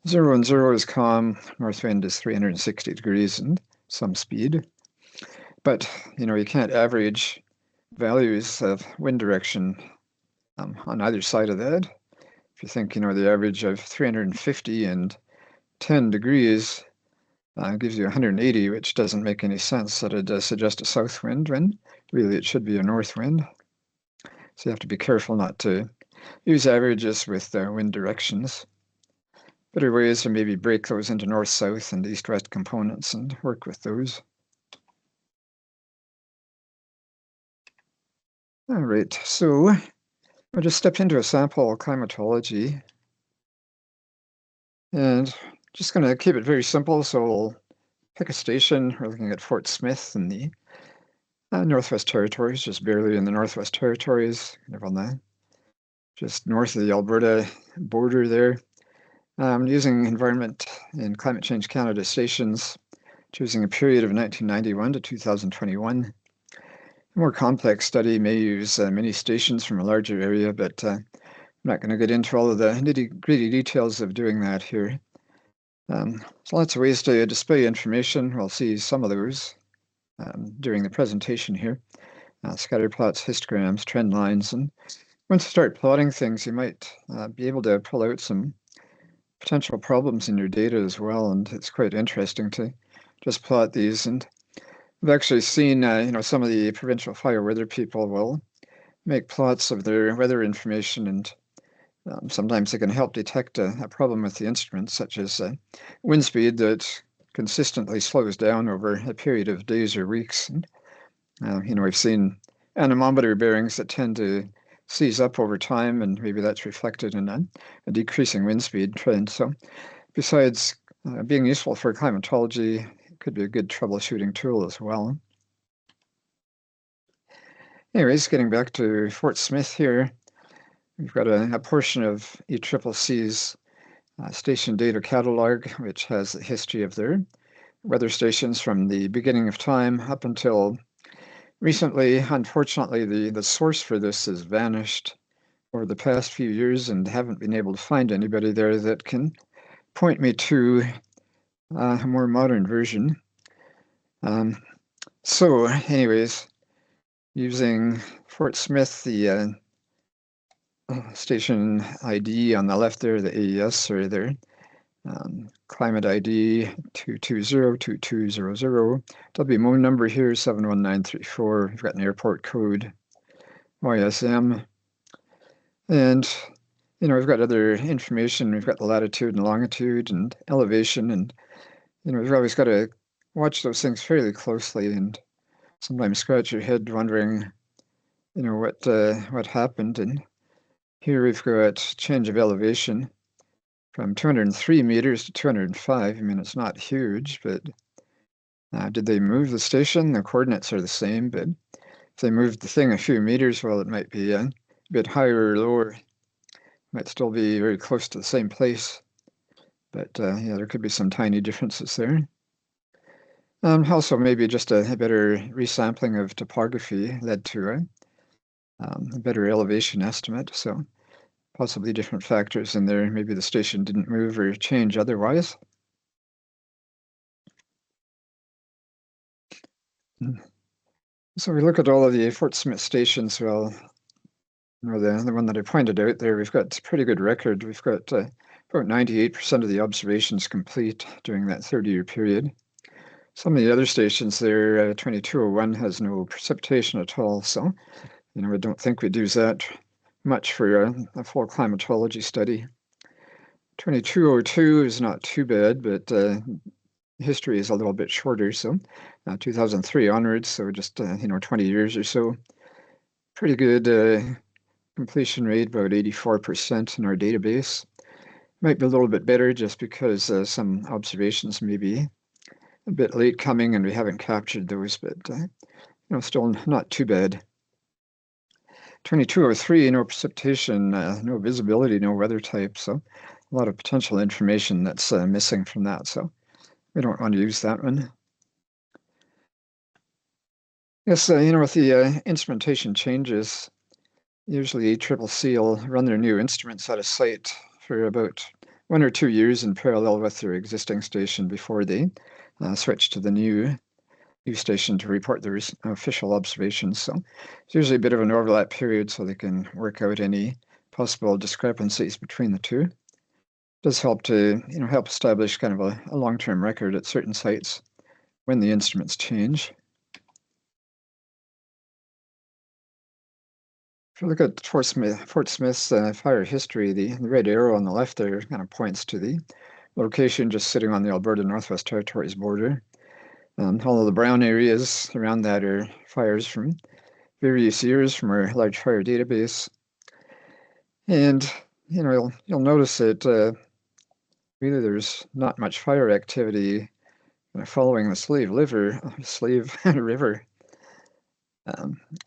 0 and 0 is calm, north wind is 360 degrees and some speed. But, you can't average values of wind direction on either side of that. If you think, the average of 350 and 10 degrees gives you 180, which doesn't make any sense. That it does suggest a south wind when really it should be a north wind. So you have to be careful not to use averages with wind directions. Better ways to maybe break those into north-south and east-west components and work with those. All right, so I'll just step into a sample climatology. And just going to keep it very simple. So we'll pick a station. We're looking at Fort Smith in the Northwest Territories, just barely in the Northwest Territories, kind of on the just north of the Alberta border there. Using Environment and Climate Change Canada stations, choosing a period of 1991 to 2021. A more complex study may use many stations from a larger area, but I'm not going to get into all of the nitty-gritty details of doing that here. There's lots of ways to display information. We'll see some of those during the presentation here. Scatter plots, histograms, trend lines, and once you start plotting things, you might be able to pull out some potential problems in your data as well, and it's quite interesting to just plot these. And I've actually seen, some of the provincial fire weather people will make plots of their weather information, and sometimes they can help detect a problem with the instruments, such as wind speed that consistently slows down over a period of days or weeks. And, we've seen anemometer bearings that tend to seize up over time, and maybe that's reflected in a decreasing wind speed trend. So besides being useful for climatology, it could be a good troubleshooting tool as well. Anyways, getting back to Fort Smith here, we've got a portion of ECCC's station data catalog, which has the history of their weather stations from the beginning of time up until recently. Unfortunately, the source for this has vanished over the past few years, and haven't been able to find anybody there that can point me to a more modern version. So anyways, using Fort Smith, the station ID on the left there, the AES, or their climate ID 2202200. WMO number here 71934. We've got an airport code, YSM. And, we've got other information. We've got the latitude and longitude and elevation. And, we've always got to watch those things fairly closely and sometimes scratch your head wondering, what happened. And here we've got change of elevation from 203 meters to 205. I mean, it's not huge, but did they move the station? The coordinates are the same, but if they moved the thing a few meters, well, it might be a bit higher or lower. Might still be very close to the same place, but yeah, there could be some tiny differences there. Also, maybe just a better resampling of topography led to a better elevation estimate. So possibly different factors in there. Maybe the station didn't move or change otherwise. So we look at all of the Fort Smith stations. Well, the one that I pointed out there, we've got a pretty good record. We've got about 98% of the observations complete during that 30-year period. Some of the other stations there, 2201 has no precipitation at all. So, I don't think we'd use that much for a full climatology study. 2202 is not too bad, but history is a little bit shorter. So 2003 onwards, so just, 20 years or so. Pretty good completion rate, about 84% in our database. Might be a little bit better just because some observations maybe a bit late coming and we haven't captured those, but still not too bad. 2203, no precipitation, no visibility, no weather type, so a lot of potential information that's missing from that, so we don't want to use that one. Yes, with the instrumentation changes, usually ACCC will run their new instruments out of sight for about 1 or 2 years in parallel with their existing station before they switch to the new station to report their official observations. So it's usually a bit of an overlap period so they can work out any possible discrepancies between the two. It does help to help establish kind of a long-term record at certain sites when the instruments change. If you look at Fort Smith's fire history, the red arrow on the left there kind of points to the location just sitting on the Alberta Northwest Territories border. All of the brown areas around that are fires from various years from our large fire database. And, you'll notice that really there's not much fire activity following the Slave River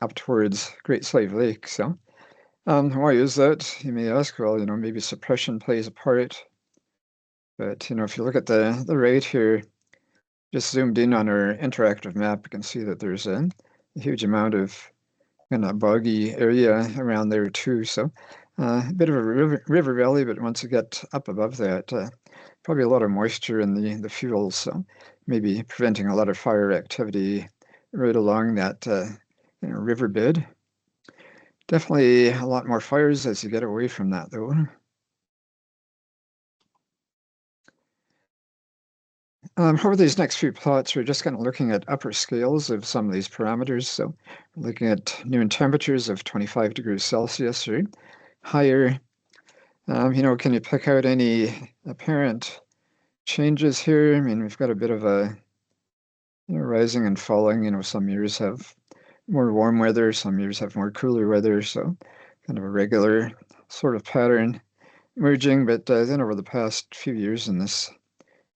up towards Great Slave Lake. So why is that? You may ask. Well, maybe suppression plays a part. But, if you look at the right here, just zoomed in on our interactive map, you can see that there's a huge amount of kind of boggy area around there too. So a bit of a river valley, but once you get up above that, probably a lot of moisture in the fuels, so maybe preventing a lot of fire activity right along that riverbed. Definitely a lot more fires as you get away from that, though. Over these next few plots, we're just kind of looking at upper scales of some of these parameters. So we're looking at noon temperatures of 25 degrees Celsius or higher. Can you pick out any apparent changes here? I mean, we've got a bit of a rising and falling. Some years have more warm weather, some years have more cooler weather. So kind of a regular sort of pattern emerging. But then over the past few years in this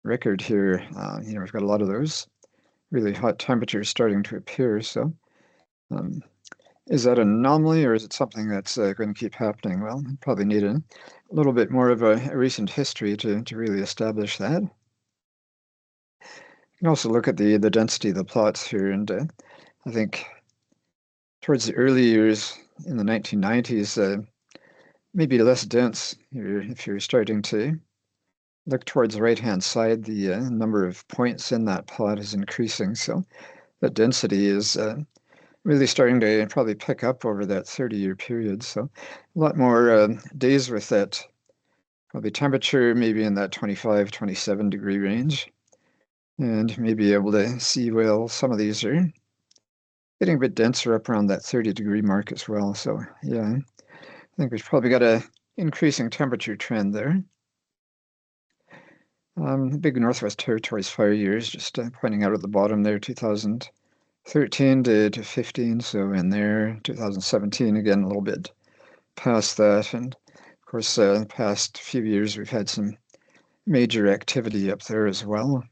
record here, we've got a lot of those really hot temperatures starting to appear. So is that an anomaly or is it something that's going to keep happening? Well, probably need a little bit more of a recent history to really establish that. You can also look at the density of the plots here, and I think towards the early years in the 1990s, maybe less dense if you're starting to look towards the right-hand side, the number of points in that plot is increasing. So the density is really starting to probably pick up over that 30-year period. So a lot more days with that, probably temperature maybe in that 25, 27 degree range. And maybe able to see, well, some of these are getting a bit denser up around that 30-degree mark as well. So yeah, I think we've probably got a increasing temperature trend there. Big Northwest Territories fire years, just pointing out at the bottom there, 2013 to 15. So in there, 2017, again, a little bit past that. And of course, the past few years, we've had some major activity up there as well.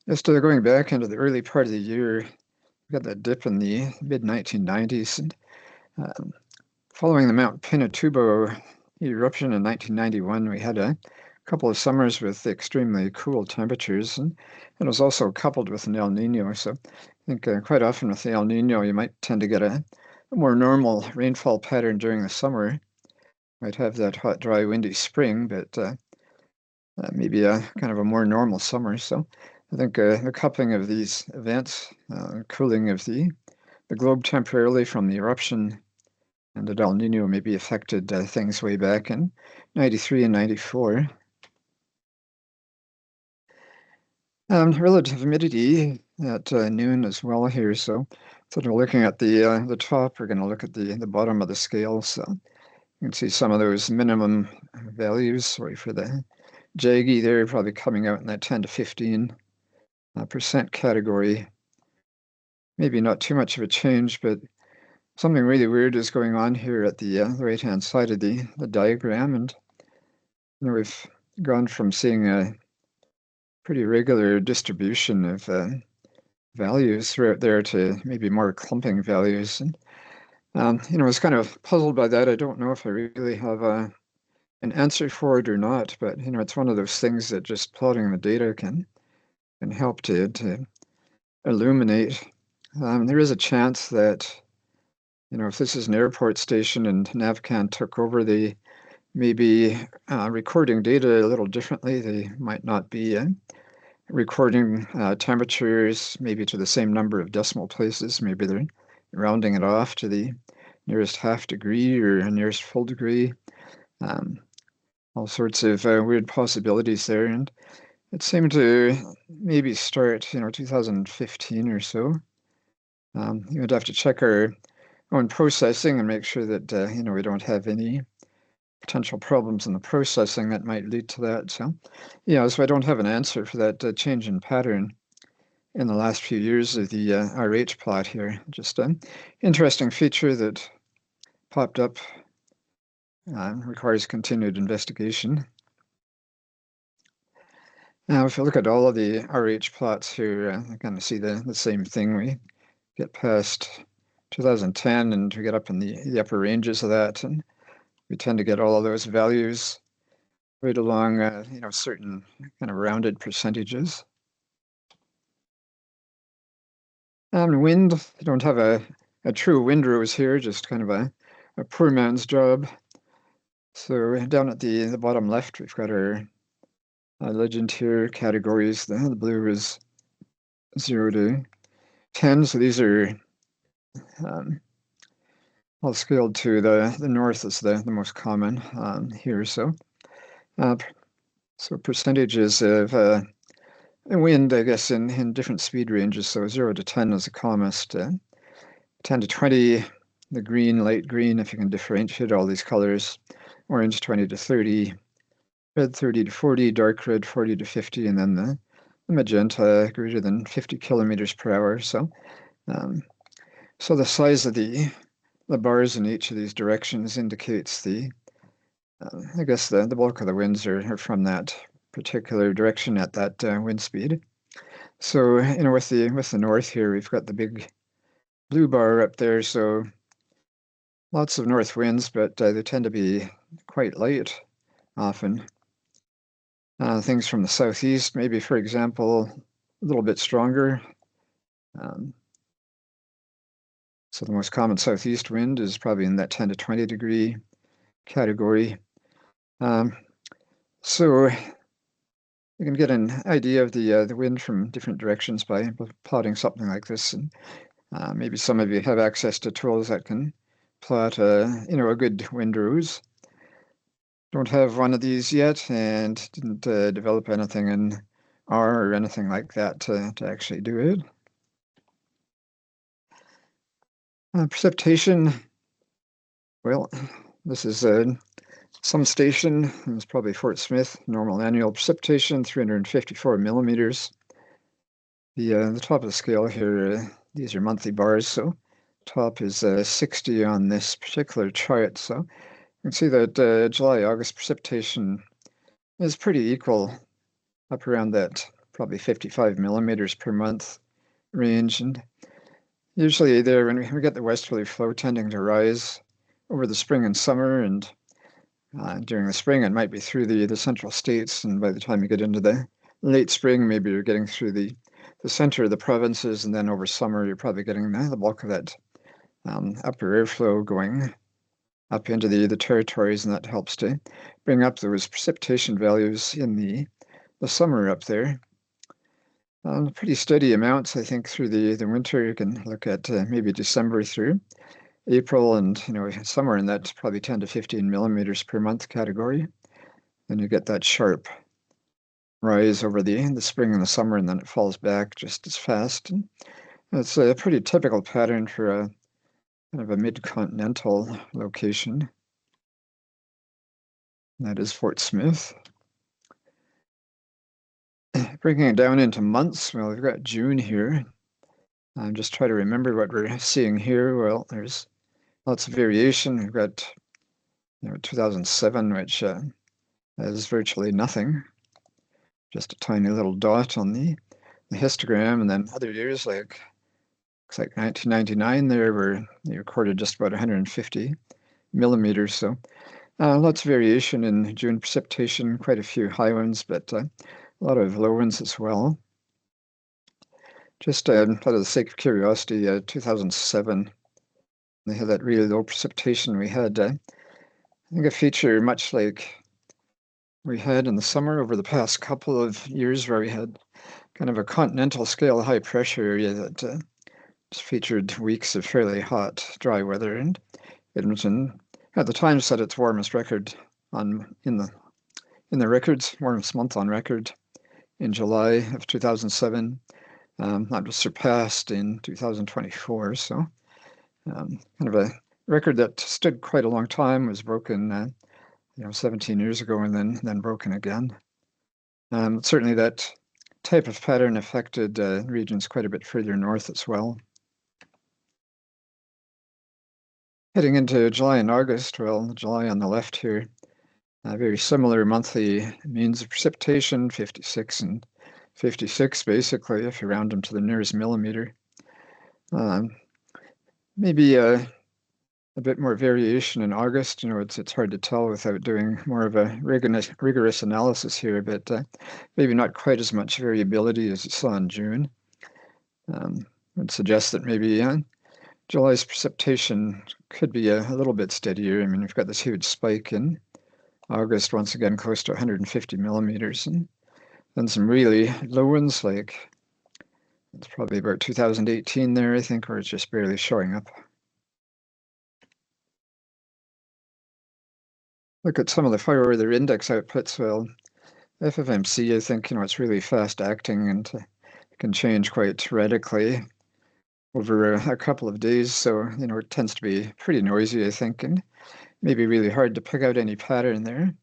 Just going back into the early part of the year, we got that dip in the mid-1990s. And following the Mount Pinatubo eruption in 1991, we had a couple of summers with extremely cool temperatures, and it was also coupled with an El Nino. So I think quite often with the El Nino, you might tend to get a more normal rainfall pattern during the summer. Might have that hot, dry, windy spring, but maybe a kind of a more normal summer. So I think the coupling of these events, cooling of the globe temporarily from the eruption and the El Nino maybe affected things way back in 93 and 94. Relative humidity at noon as well here. So we're looking at the top, we're going to look at the bottom of the scale. So you can see some of those minimum values, sorry for the jaggy there, probably coming out in that 10 to 15% category. Maybe not too much of a change, but something really weird is going on here at the right-hand side of the diagram. And we've gone from seeing pretty regular distribution of values throughout there to maybe more clumping values. And I was kind of puzzled by that. I don't know if I really have an answer for it or not, but it's one of those things that just plotting the data can help to illuminate. There is a chance that if this is an airport station and Navcan took over, they may be recording data a little differently. They might not be recording temperatures maybe to the same number of decimal places. Maybe they're rounding it off to the nearest half degree or nearest full degree. All sorts of weird possibilities there. And it seemed to maybe start, 2015 or so. You would have to check our own processing and make sure that, we don't have any potential problems in the processing that might lead to that. So I don't have an answer for that change in pattern in the last few years of the RH plot here. Just an interesting feature that popped up, requires continued investigation. Now, if you look at all of the RH plots here, you kind of see the same thing. We get past 2010 and we get up in the upper ranges of that, and we tend to get all of those values right along, certain kind of rounded percentages. Wind, you don't have a true windrows here, just kind of a poor man's job. So down at the bottom left, we've got our legend here, categories. The blue is 0 to 10, so these are all scaled to the north is the most common here. So percentages of wind, I guess, in different speed ranges. So 0 to 10 is the calmest. 10 to 20, the green, light green, if you can differentiate all these colors. Orange 20 to 30, red 30 to 40, dark red 40 to 50, and then the magenta greater than 50 kilometers per hour. So the size of the bars in each of these directions indicates I guess the bulk of the winds are from that particular direction at that wind speed. So with the north here, we've got the big blue bar up there. So lots of north winds, but they tend to be quite light often. Things from the southeast, maybe, for example, a little bit stronger. So the most common southeast wind is probably in that 10 to 20 degree category. So you can get an idea of the wind from different directions by plotting something like this. And maybe some of you have access to tools that can plot a good windrows. Don't have one of these yet, and didn't develop anything in R or anything like that to actually do it. Precipitation, well, this is some station. It's probably Fort Smith. Normal annual precipitation, 354 millimeters. The top of the scale here, these are monthly bars, so top is 60 on this particular chart. So you can see that July-August precipitation is pretty equal, up around that probably 55 millimeters per month range. And usually there, when we get the westerly flow tending to rise over the spring and summer, and during the spring it might be through the central states, and by the time you get into the late spring, maybe you're getting through the center of the provinces, and then over summer you're probably getting the bulk of that upper airflow going up into the territories, and that helps to bring up those precipitation values in the summer up there. Pretty steady amounts, I think, through the winter. You can look at maybe December through April, and somewhere in that probably 10 to 15 millimeters per month category. Then you get that sharp rise over the spring and the summer, and then it falls back just as fast. And it's a pretty typical pattern for a kind of a mid-continental location. That is Fort Smith. Breaking it down into months, well, we've got June here. Just try to remember what we're seeing here. Well, there's lots of variation. We've got 2007, which has virtually nothing. just a tiny little dot on the histogram. And then other years, like looks like 1999, there were they recorded just about 150 millimeters. So lots of variation in June precipitation, quite a few high ones, but a lot of low ones as well. Just out of the sake of curiosity, 2007, they had that really low precipitation. We had, I think, a feature much like we had in the summer over the past couple of years, where we had kind of a continental scale high pressure area that just featured weeks of fairly hot, dry weather. And Edmonton at the time set its warmest record in the records, warmest month on record in July of 2007. That was surpassed in 2024. So kind of a record that stood quite a long time, was broken 17 years ago, and then broken again. Certainly that type of pattern affected regions quite a bit further north as well. Heading into July and August, well, July on the left here, very similar monthly means of precipitation, 56 and 56 basically, if you round them to the nearest millimeter. Maybe a bit more variation in August. It's hard to tell without doing more of a rigorous analysis here, but maybe not quite as much variability as you saw in June. Would suggest that maybe July's precipitation could be a little bit steadier. I mean, we've got this huge spike in August, once again close to 150 millimeters, and then some really low ones, like it's probably about 2018 there, I think, where it's just barely showing up. Look at some of the fire weather index outputs. Well, FFMC, I think, it's really fast acting and it can change quite radically over a couple of days. So, it tends to be pretty noisy, I think, and maybe really hard to pick out any pattern there.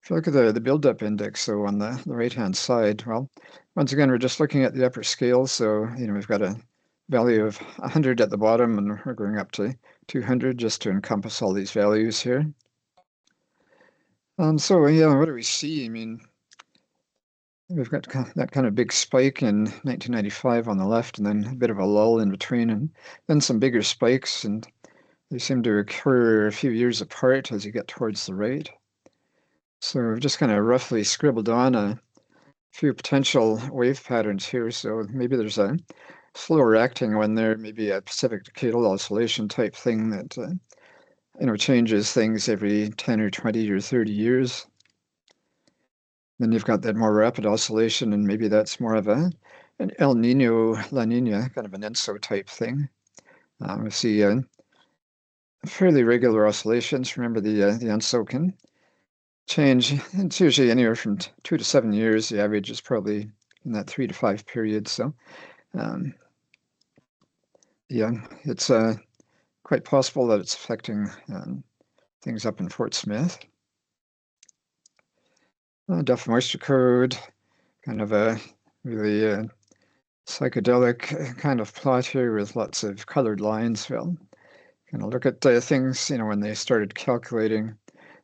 If you look at the buildup index, so on the right-hand side, well, once again, we're just looking at the upper scale. So, we've got a value of 100 at the bottom, and we're going up to 200 just to encompass all these values here. So, what do we see? I mean, we've got that kind of big spike in 1995 on the left, and then a bit of a lull in between, and then some bigger spikes, and they seem to occur a few years apart as you get towards the right. So we've just kind of roughly scribbled on a few potential wave patterns here. So maybe there's a slower acting one there, maybe a Pacific decadal oscillation type thing that changes things every 10 or 20 or 30 years. Then you've got that more rapid oscillation, and maybe that's more of an El Nino, La Nina, kind of an ENSO type thing. We see fairly regular oscillations. Remember, the ENSO can change. It's usually anywhere from 2 to 7 years. The average is probably in that 3 to 5 period. So, yeah, it's quite possible that it's affecting things up in Fort Smith. Depth moisture code, kind of a really psychedelic kind of plot here with lots of colored lines. Well, kind of look at things, when they started calculating.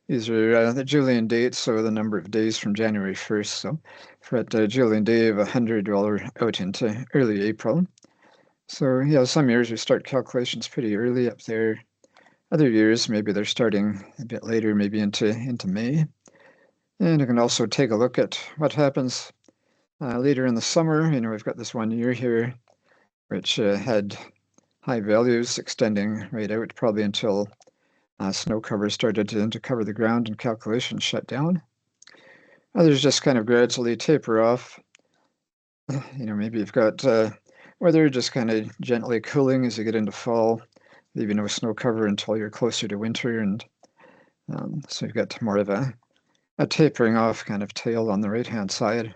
These are the Julian dates, so the number of days from January 1st. So for a Julian day of 100, well, we're out into early April. So yeah, some years we start calculations pretty early up there. Other years, maybe they're starting a bit later, maybe into May. And you can also take a look at what happens later in the summer. We've got this one year here, which had high values extending right out probably until snow cover started to cover the ground and calculations shut down. Others just kind of gradually taper off. Maybe you've got weather just kind of gently cooling as you get into fall, maybe no snow cover until you're closer to winter. And so you've got more of a tapering off kind of tail on the right-hand side.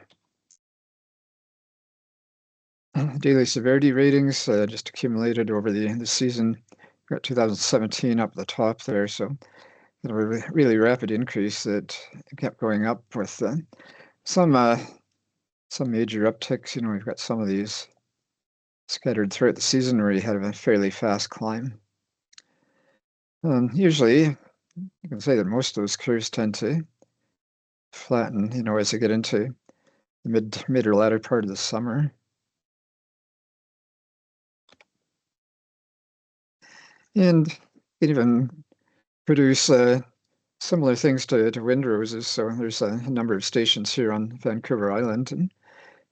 Daily severity ratings just accumulated over the season. We've got 2017 up at the top there, so a really rapid increase that kept going up with some major upticks. We've got some of these scattered throughout the season where you had a fairly fast climb. Usually, you can say that most of those curves tend to flatten, as you get into the mid or latter part of the summer. And it even produce similar things to wind roses. So there's a number of stations here on Vancouver Island,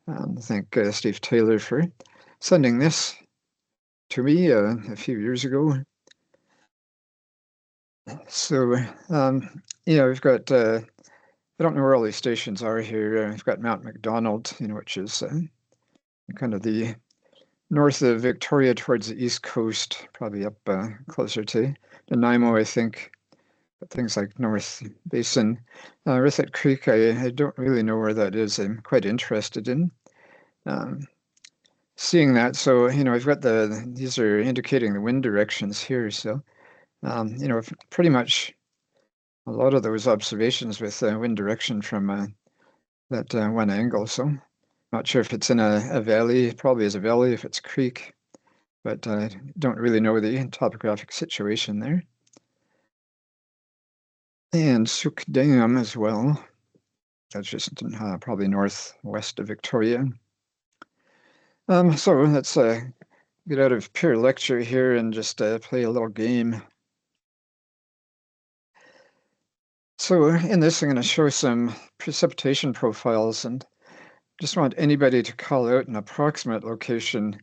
and thank Steve Taylor for sending this to me a few years ago. So we've got I don't know where all these stations are here. We've got Mount McDonald, which is kind of the north of Victoria towards the east coast, probably up closer to Nanaimo, I think. But things like North Basin, Rithlet Creek, I don't really know where that is. I'm quite interested in seeing that. So, I've got these are indicating the wind directions here. So, pretty much a lot of those observations with wind direction from that one angle. So, not sure if it's in a valley, probably is a valley if it's creek, but I don't really know the topographic situation there. And Sook Dam as well. That's just probably northwest of Victoria. So let's get out of pure lecture here and just play a little game. So in this, I'm going to show some precipitation profiles and just want anybody to call out an approximate location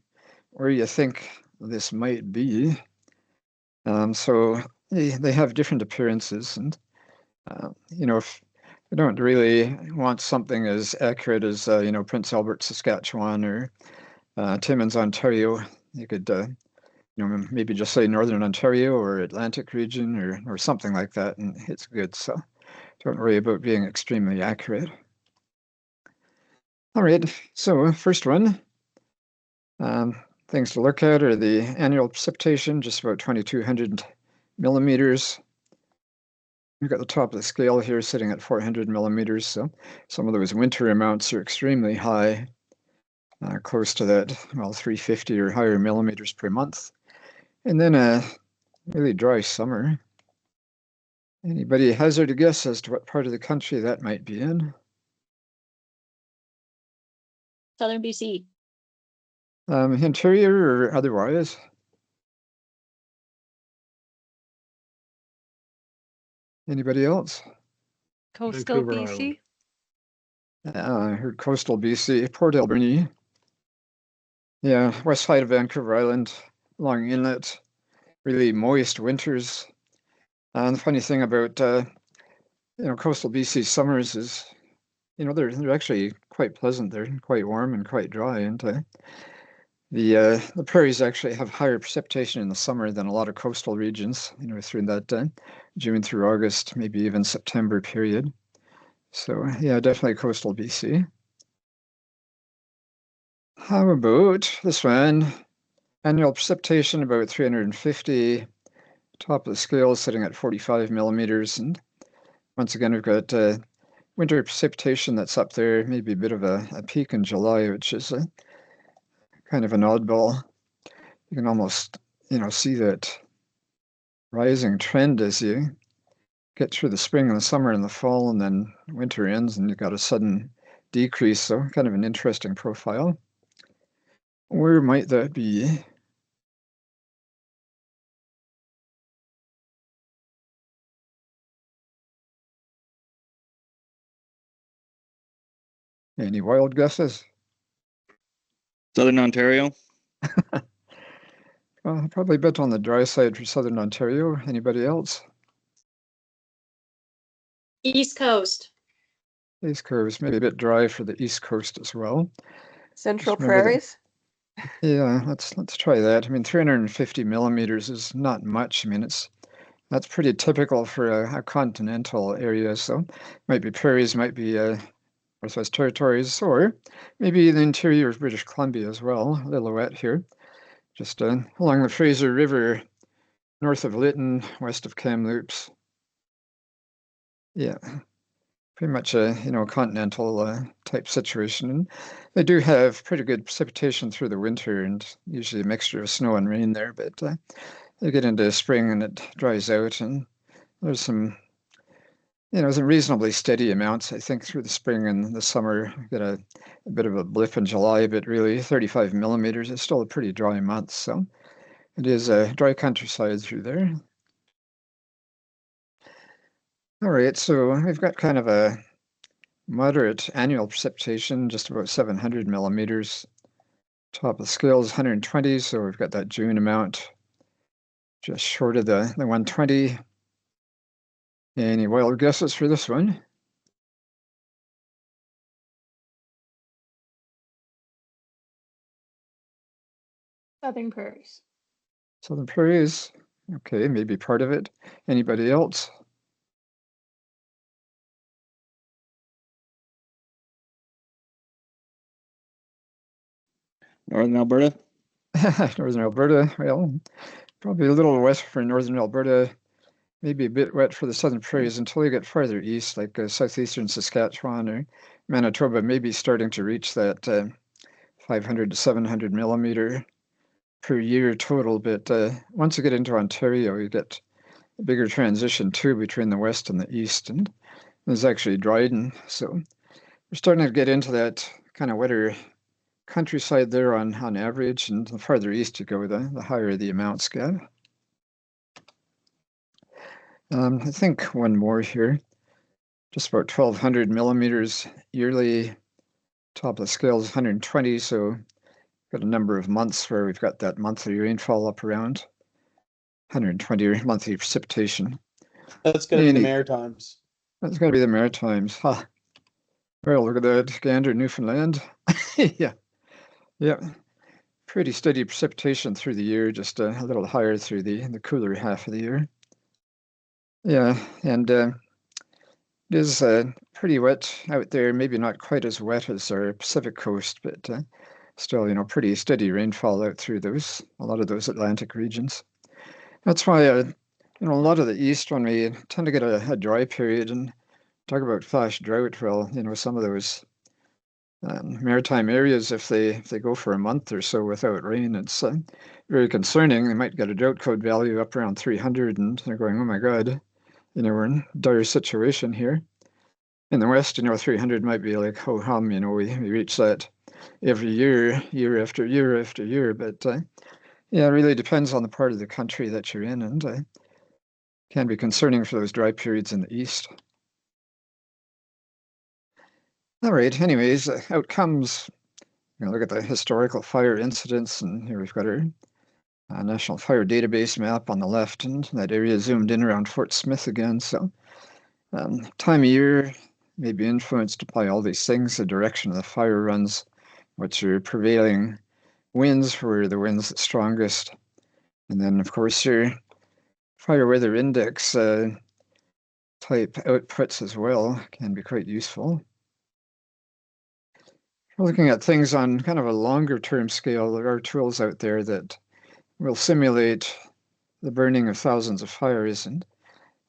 where you think this might be. So they have different appearances, and if we don't really want something as accurate as Prince Albert, Saskatchewan, or Timmins, Ontario, you could maybe just say Northern Ontario or Atlantic region or something like that, and it's good. So don't worry about being extremely accurate. All right, so first one, things to look at are the annual precipitation, just about 2,200 millimeters. We've got the top of the scale here sitting at 400 millimeters, so some of those winter amounts are extremely high, close to that, 350 or higher millimeters per month. And then a really dry summer. Anybody hazard a guess as to what part of the country that might be in? Southern BC. Interior or otherwise? Anybody else? Coastal Vancouver BC. I heard coastal BC, Port Alberni. Yeah, west side of Vancouver Island, long inlet, really moist winters. And the funny thing about coastal BC summers is, they're actually quite pleasant. They're quite warm and quite dry, and the prairies actually have higher precipitation in the summer than a lot of coastal regions. Through that June through August, maybe even September period. So yeah, definitely coastal BC. How about this one? Annual precipitation about 350. Top of the scale sitting at 45 millimeters, and once again we've got winter precipitation that's up there, maybe a bit of a peak in July, which is kind of an oddball. You can almost, see that rising trend as you get through the spring and the summer and the fall, and then winter ends and you've got a sudden decrease. So kind of an interesting profile. Where might that be? Any wild guesses? Southern Ontario. Well, probably a bit on the dry side for Southern Ontario. Anybody else? East Coast. East Coast, maybe a bit dry for the East Coast as well. Central Just remember Prairies. Yeah, let's try that. I mean, 350 millimeters is not much. I mean, that's pretty typical for a continental area. So, might be prairies, might be Northwest Territories, or maybe the interior of British Columbia as well. Lillooet here, just along the Fraser River, north of Lytton, west of Kamloops. Yeah, pretty much a continental type situation. And they do have pretty good precipitation through the winter, and usually a mixture of snow and rain there. But they get into spring and it dries out, and there's some some reasonably steady amounts, I think, through the spring and the summer. Get a bit of a blip in July, but really 35 millimeters is still a pretty dry month. So it is a dry countryside through there. All right, so we've got kind of a moderate annual precipitation, just about 700 millimeters. Top of the scale is 120, so we've got that June amount just short of the 120. Any wild guesses for this one? Southern prairies. Southern prairies. Okay, maybe part of it. Anybody else? Northern Alberta. Northern Alberta. Well, probably a little west for northern Alberta. Maybe a bit wet for the southern prairies until you get farther east, like southeastern Saskatchewan or Manitoba, maybe starting to reach that 500 to 700 millimeter per year total. But once you get into Ontario, you get a bigger transition too between the west and the east, and there's actually Dryden. So we're starting to get into that kind of wetter countryside there on average, and the farther east you go, the higher the amounts get. I think one more here, just about 1,200 millimeters yearly. Top of the scale is 120, so got a number of months where we've got that monthly rainfall up around 120 monthly precipitation. That's going to be the Maritimes. That's going to be the Maritimes. Huh. Well, look at that, Gander, Newfoundland. Yeah, yeah. Pretty steady precipitation through the year, just a little higher through the cooler half of the year. Yeah, and it is pretty wet out there, maybe not quite as wet as our Pacific coast, but still, pretty steady rainfall out through a lot of those Atlantic regions. That's why, a lot of the east, when we tend to get a dry period and talk about flash drought, well, some of those maritime areas, if they go for a month or so without rain, it's very concerning. They might get a drought code value up around 300, and they're going, oh my God, we're in a dire situation here. In the West, 300 might be like, ho hum, we reach that every year, year after year after year. But yeah, it really depends on the part of the country that you're in, and can be concerning for those dry periods in the east. All right, anyways, outcomes. Look at the historical fire incidents, and here we've got our National Fire Database map on the left, and that area zoomed in around Fort Smith again. So time of year may be influenced by all these things, the direction of the fire runs, what's your prevailing winds, where are the winds the strongest, and then of course your fire weather index type outputs as well can be quite useful. We're looking at things on kind of a longer term scale. There are tools out there that will simulate the burning of thousands of fires, and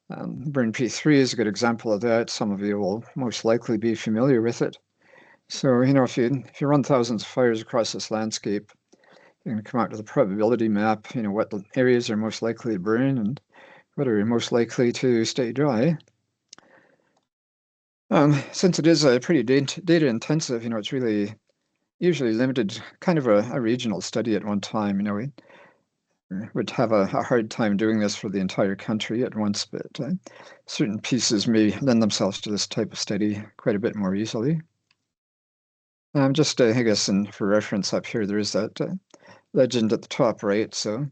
Burn P3 is a good example of that. Some of you will most likely be familiar with it. So, if you run thousands of fires across this landscape, you can come out with a probability map, what the areas are most likely to burn and what are most likely to stay dry. Since it is a pretty data intensive, it's really usually limited, kind of a regional study at one time. We would have a hard time doing this for the entire country at once, but certain pieces may lend themselves to this type of study quite a bit more easily. Just, I guess, for reference up here, there is that legend at the top right. So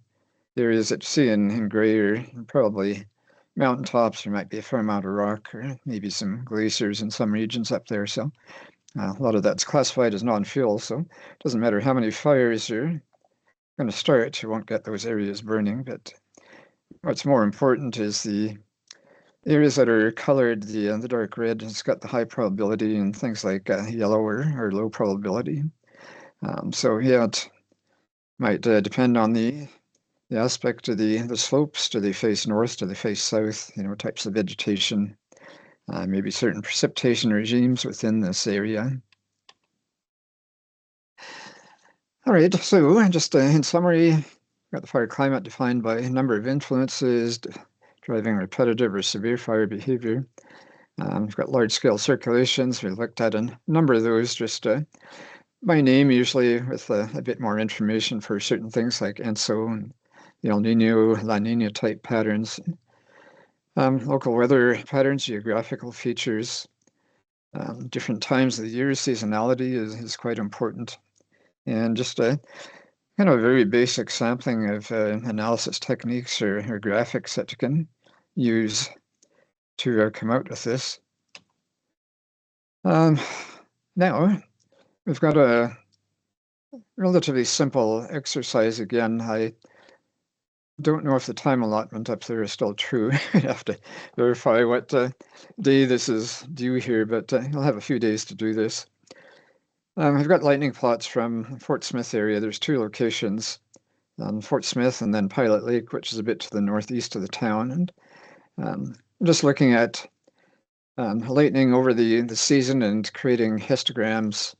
the areas that you see in gray are probably mountaintops. There might be a fair amount of rock or maybe some glaciers in some regions up there. So a lot of that's classified as non-fuel. So it doesn't matter how many fires you're going to start, you won't get those areas burning. But what's more important is the areas that are colored, the dark red, it's got the high probability, and things like yellow or low probability. So yeah, it might depend on the aspect of the slopes. Do they face north? Do they face south? Types of vegetation, maybe certain precipitation regimes within this area. All right, so just in summary, got the fire climate defined by a number of influences driving repetitive or severe fire behavior. We've got large-scale circulations. We looked at a number of those just by name, usually with a bit more information for certain things like ENSO and the El Nino, La Nina type patterns. Local weather patterns, geographical features, different times of the year, seasonality is quite important. And just a kind of a very basic sampling of analysis techniques or graphics that you can use to come out with this. Now, we've got a relatively simple exercise again. I don't know if the time allotment up there is still true. I have to verify what day this is due here, but you'll have a few days to do this. I've got lightning plots from Fort Smith area. There's two locations, Fort Smith and then Pilot Lake, which is a bit to the northeast of the town. And just looking at lightning over the season and creating histograms,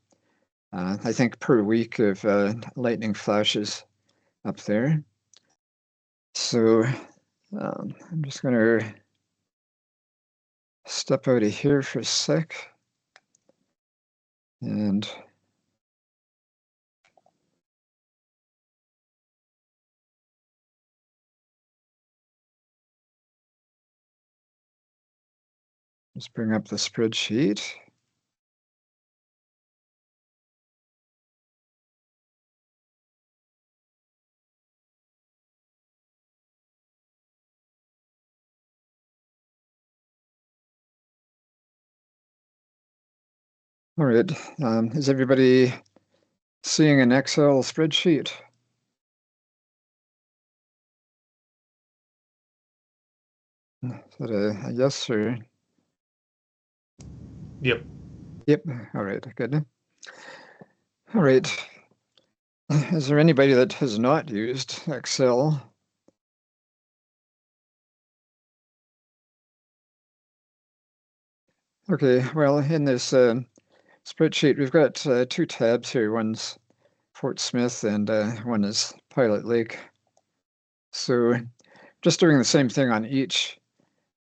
I think per week of lightning flashes up there. So I'm just going to step out of here for a sec and just bring up the spreadsheet. All right, is everybody seeing an Excel spreadsheet? Is that a yes or? Yep. Yep, all right, good. All right, is there anybody that has not used Excel? Okay, well, in this spreadsheet, we've got two tabs here. One's Fort Smith and one is Pilot Lake. So just doing the same thing on each.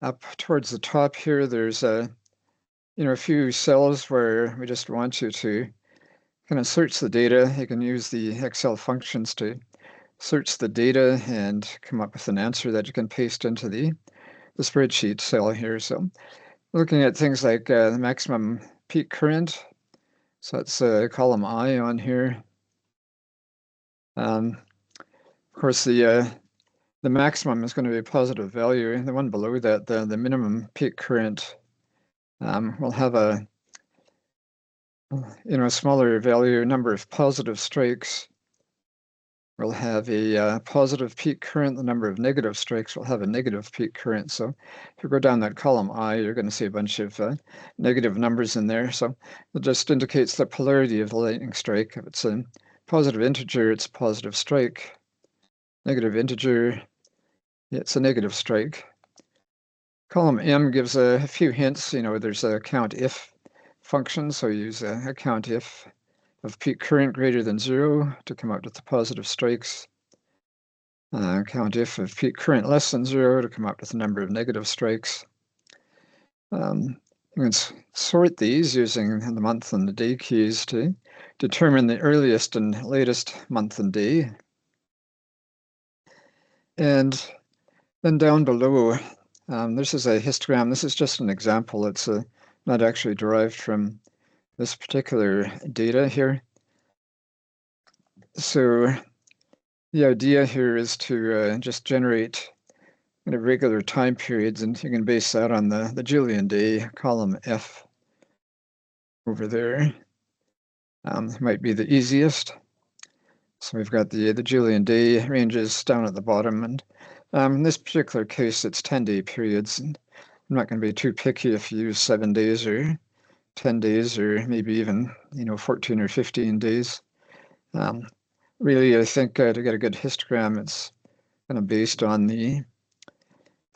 Up towards the top here, there's a few cells where we just want you to kind of search the data. You can use the Excel functions to search the data and come up with an answer that you can paste into the spreadsheet cell here. So looking at things like the maximum peak current. So that's column I on here. Of course, the maximum is going to be a positive value. And the one below that, the minimum peak current, will have a smaller value number of positive strikes. We'll have a positive peak current. The number of negative strikes will have a negative peak current. So if you go down that column I, you're going to see a bunch of negative numbers in there. So it just indicates the polarity of the lightning strike. If it's a positive integer, it's a positive strike. Negative integer, it's a negative strike. Column M gives a few hints. There's a count if function, so use a count if of peak current greater than 0 to come out with the positive strikes. Count if of peak current less than 0 to come up with the number of negative strikes. You can sort these using the month and the day keys to determine the earliest and latest month and day. And then down below, this is a histogram. This is just an example. It's not actually derived from this particular data here. So the idea here is to just generate regular time periods, and you can base that on the Julian day, column F over there. Might be the easiest. So we've got the Julian day ranges down at the bottom, and in this particular case, it's 10-day periods. And I'm not going to be too picky if you use 7 days or 10 days or maybe even 14 or 15 days. Really, I think to get a good histogram, it's kind of based on the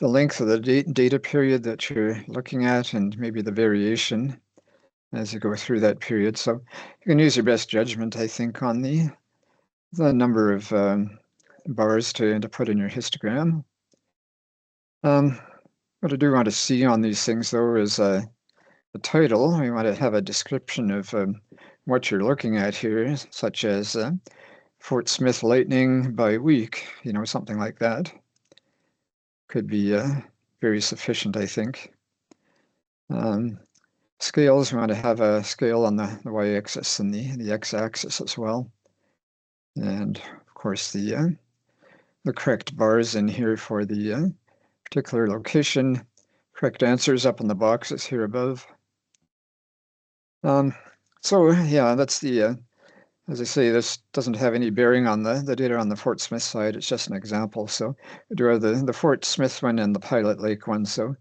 length of the data period that you're looking at and maybe the variation as you go through that period. So you can use your best judgment, I think, on the number of bars to put in your histogram. What I do want to see on these things, though, is the title. We want to have a description of what you're looking at here, such as Fort Smith lightning by week, something like that. Could be very sufficient, I think. Scales, we want to have a scale on the y-axis and the x-axis as well. And of course the correct bars in here for the particular location, correct answers up in the boxes here above. So yeah, that's the, as I say, this doesn't have any bearing on the data on the Fort Smith side. It's just an example. So we do have the Fort Smith one and the Pilot Lake one. So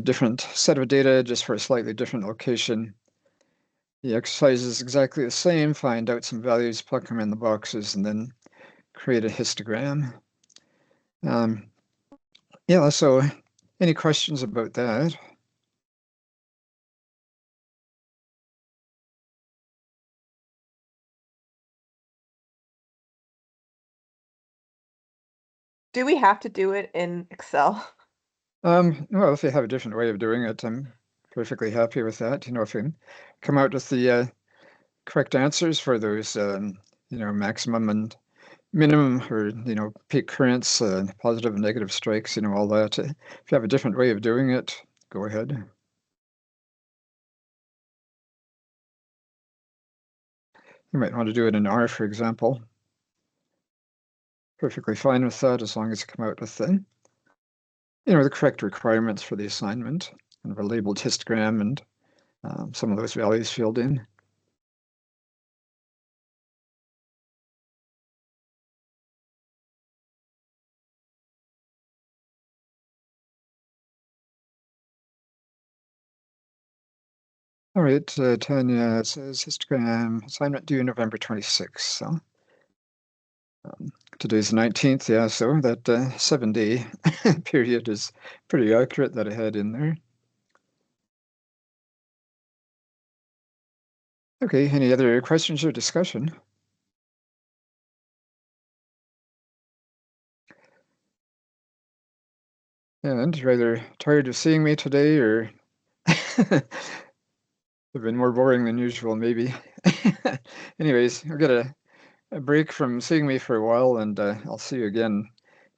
different set of data just for a slightly different location. The exercise is exactly the same. Find out some values, plug them in the boxes, and then create a histogram. Yeah, so any questions about that? Do we have to do it in Excel? Well, if you have a different way of doing it, I'm perfectly happy with that. If you can come out with the correct answers for those, maximum and minimum, or peak currents, positive and negative strikes, all that. If you have a different way of doing it, go ahead. You might want to do it in R, for example. Perfectly fine with that, as long as you come out with the correct requirements for the assignment, kind of a labeled histogram and some of those values filled in. All right, Tanya says histogram assignment due November 26th. So today's the 19th, yeah, so that 7-day period is pretty accurate that I had in there. Okay, any other questions or discussion? And rather tired of seeing me today, or have been more boring than usual, maybe. Anyways, I'll get a break from seeing me for a while, and I'll see you again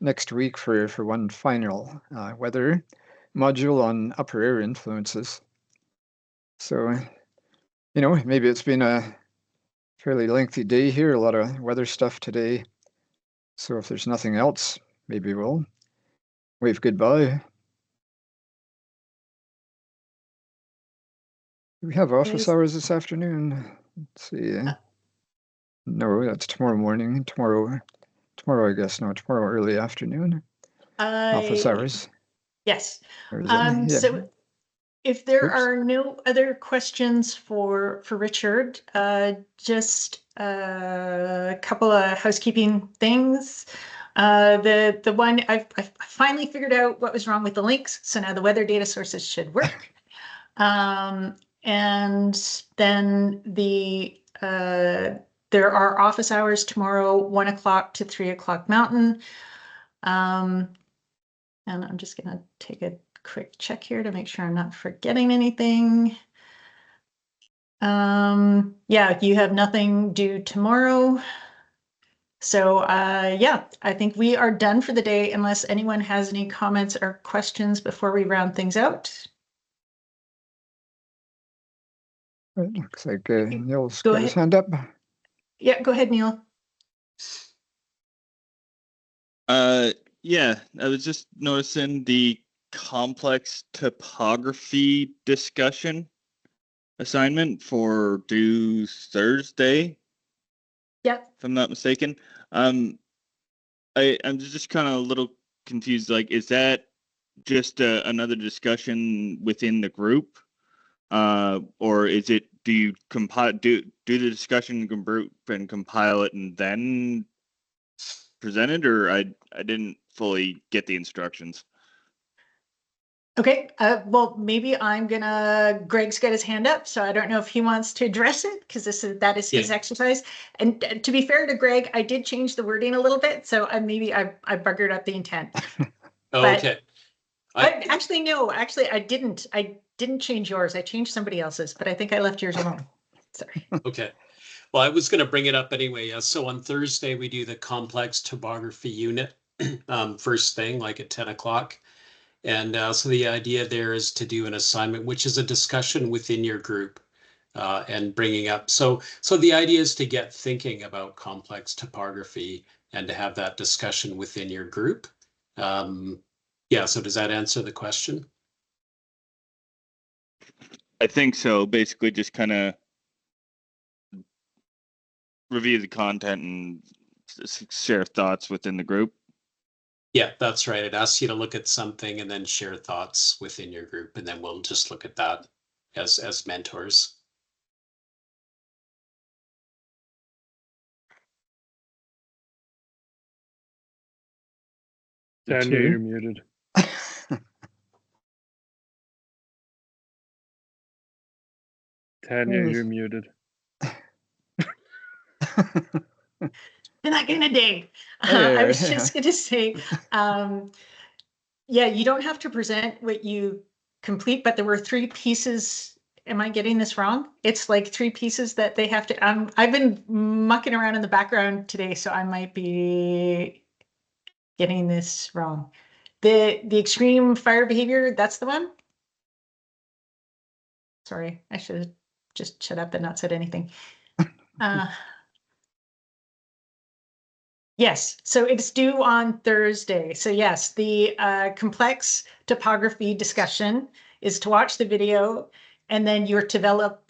next week for one final weather module on upper air influences. So, maybe it's been a fairly lengthy day here, a lot of weather stuff today. So if there's nothing else, maybe we'll wave goodbye. We have office hours this afternoon. Let's see. No, that's tomorrow morning. Tomorrow, I guess. No, tomorrow early afternoon. Office hours. Yes. Yeah. So if there Oops. are no other questions for Richard, just a couple of housekeeping things. The one I finally figured out what was wrong with the links, so now the weather data sources should work. And then there are office hours tomorrow, 1 o'clock to 3 o'clock Mountain. And I'm just gonna take a quick check here to make sure I'm not forgetting anything. Yeah, you have nothing due tomorrow. So yeah, I think we are done for the day unless anyone has any comments or questions before we round things out. It looks like Neil's Go got his ahead. hand up. Yeah, go ahead, Neil. Yeah, I was just noticing the complex topography discussion assignment for due Thursday. Yep. If I'm not mistaken. I'm just kind of a little confused. Like, is that just another discussion within the group, or is it? Do you compile do the discussion group and compile it and then present it, or I didn't fully get the instructions. Okay, well, maybe Greg's got his hand up, so I don't know if he wants to address it, because that is his exercise. And to be fair to Greg, I did change the wording a little bit, so maybe I buggered up the intent. Okay. Actually, no, actually, I didn't. I didn't change yours. I changed somebody else's, but I think I left yours alone. Sorry. Okay. Well, I was going to bring it up anyway. So on Thursday, we do the complex topography unit first thing, like at 10 o'clock. And so the idea there is to do an assignment, which is a discussion within your group and bringing up. So the idea is to get thinking about complex topography and to have that discussion within your group. Yeah, so does that answer the question? I think so. Basically, just kind of review the content and share thoughts within the group. Yeah, that's right. It asks you to look at something and then share thoughts within your group, and then we'll just look at that as mentors. Tanya, you're muted. Tanya, you're muted. In that kind of day. Hey, I was yeah. just going to say, yeah, you don't have to present what you complete, but there were 3 pieces. Am I getting this wrong? It's like 3 pieces that they have to, I've been mucking around in the background today, so I might be getting this wrong. The extreme fire behavior, that's the one? Sorry, I should have just shut up and not said anything. Yes, so it's due on Thursday. So yes, the complex topography discussion is to watch the video, and then you're to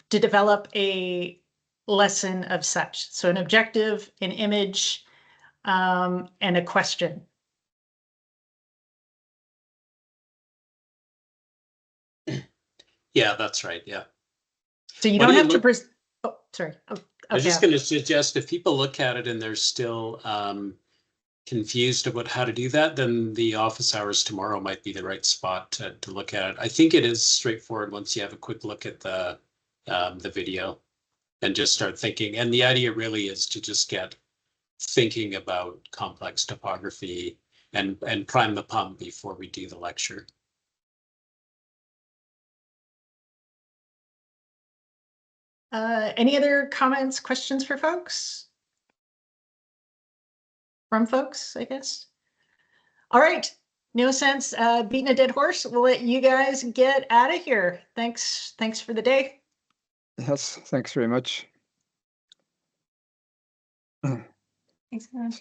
develop a lesson of such. So an objective, an image, and a question. Yeah, that's right. Yeah. So you What don't do you have to look- oh, sorry. Oh, I was just okay. going to suggest if people look at it and they're still confused about how to do that, then the office hours tomorrow might be the right spot to look at it. I think it is straightforward once you have a quick look at the video and just start thinking. And the idea really is to just get thinking about complex topography and prime the pump before we do the lecture. Any other comments, questions for folks? From folks, I guess. All right, no sense beating a dead horse. We'll let you guys get out of here. Thanks for the day. Yes, thanks very much. Thanks, guys.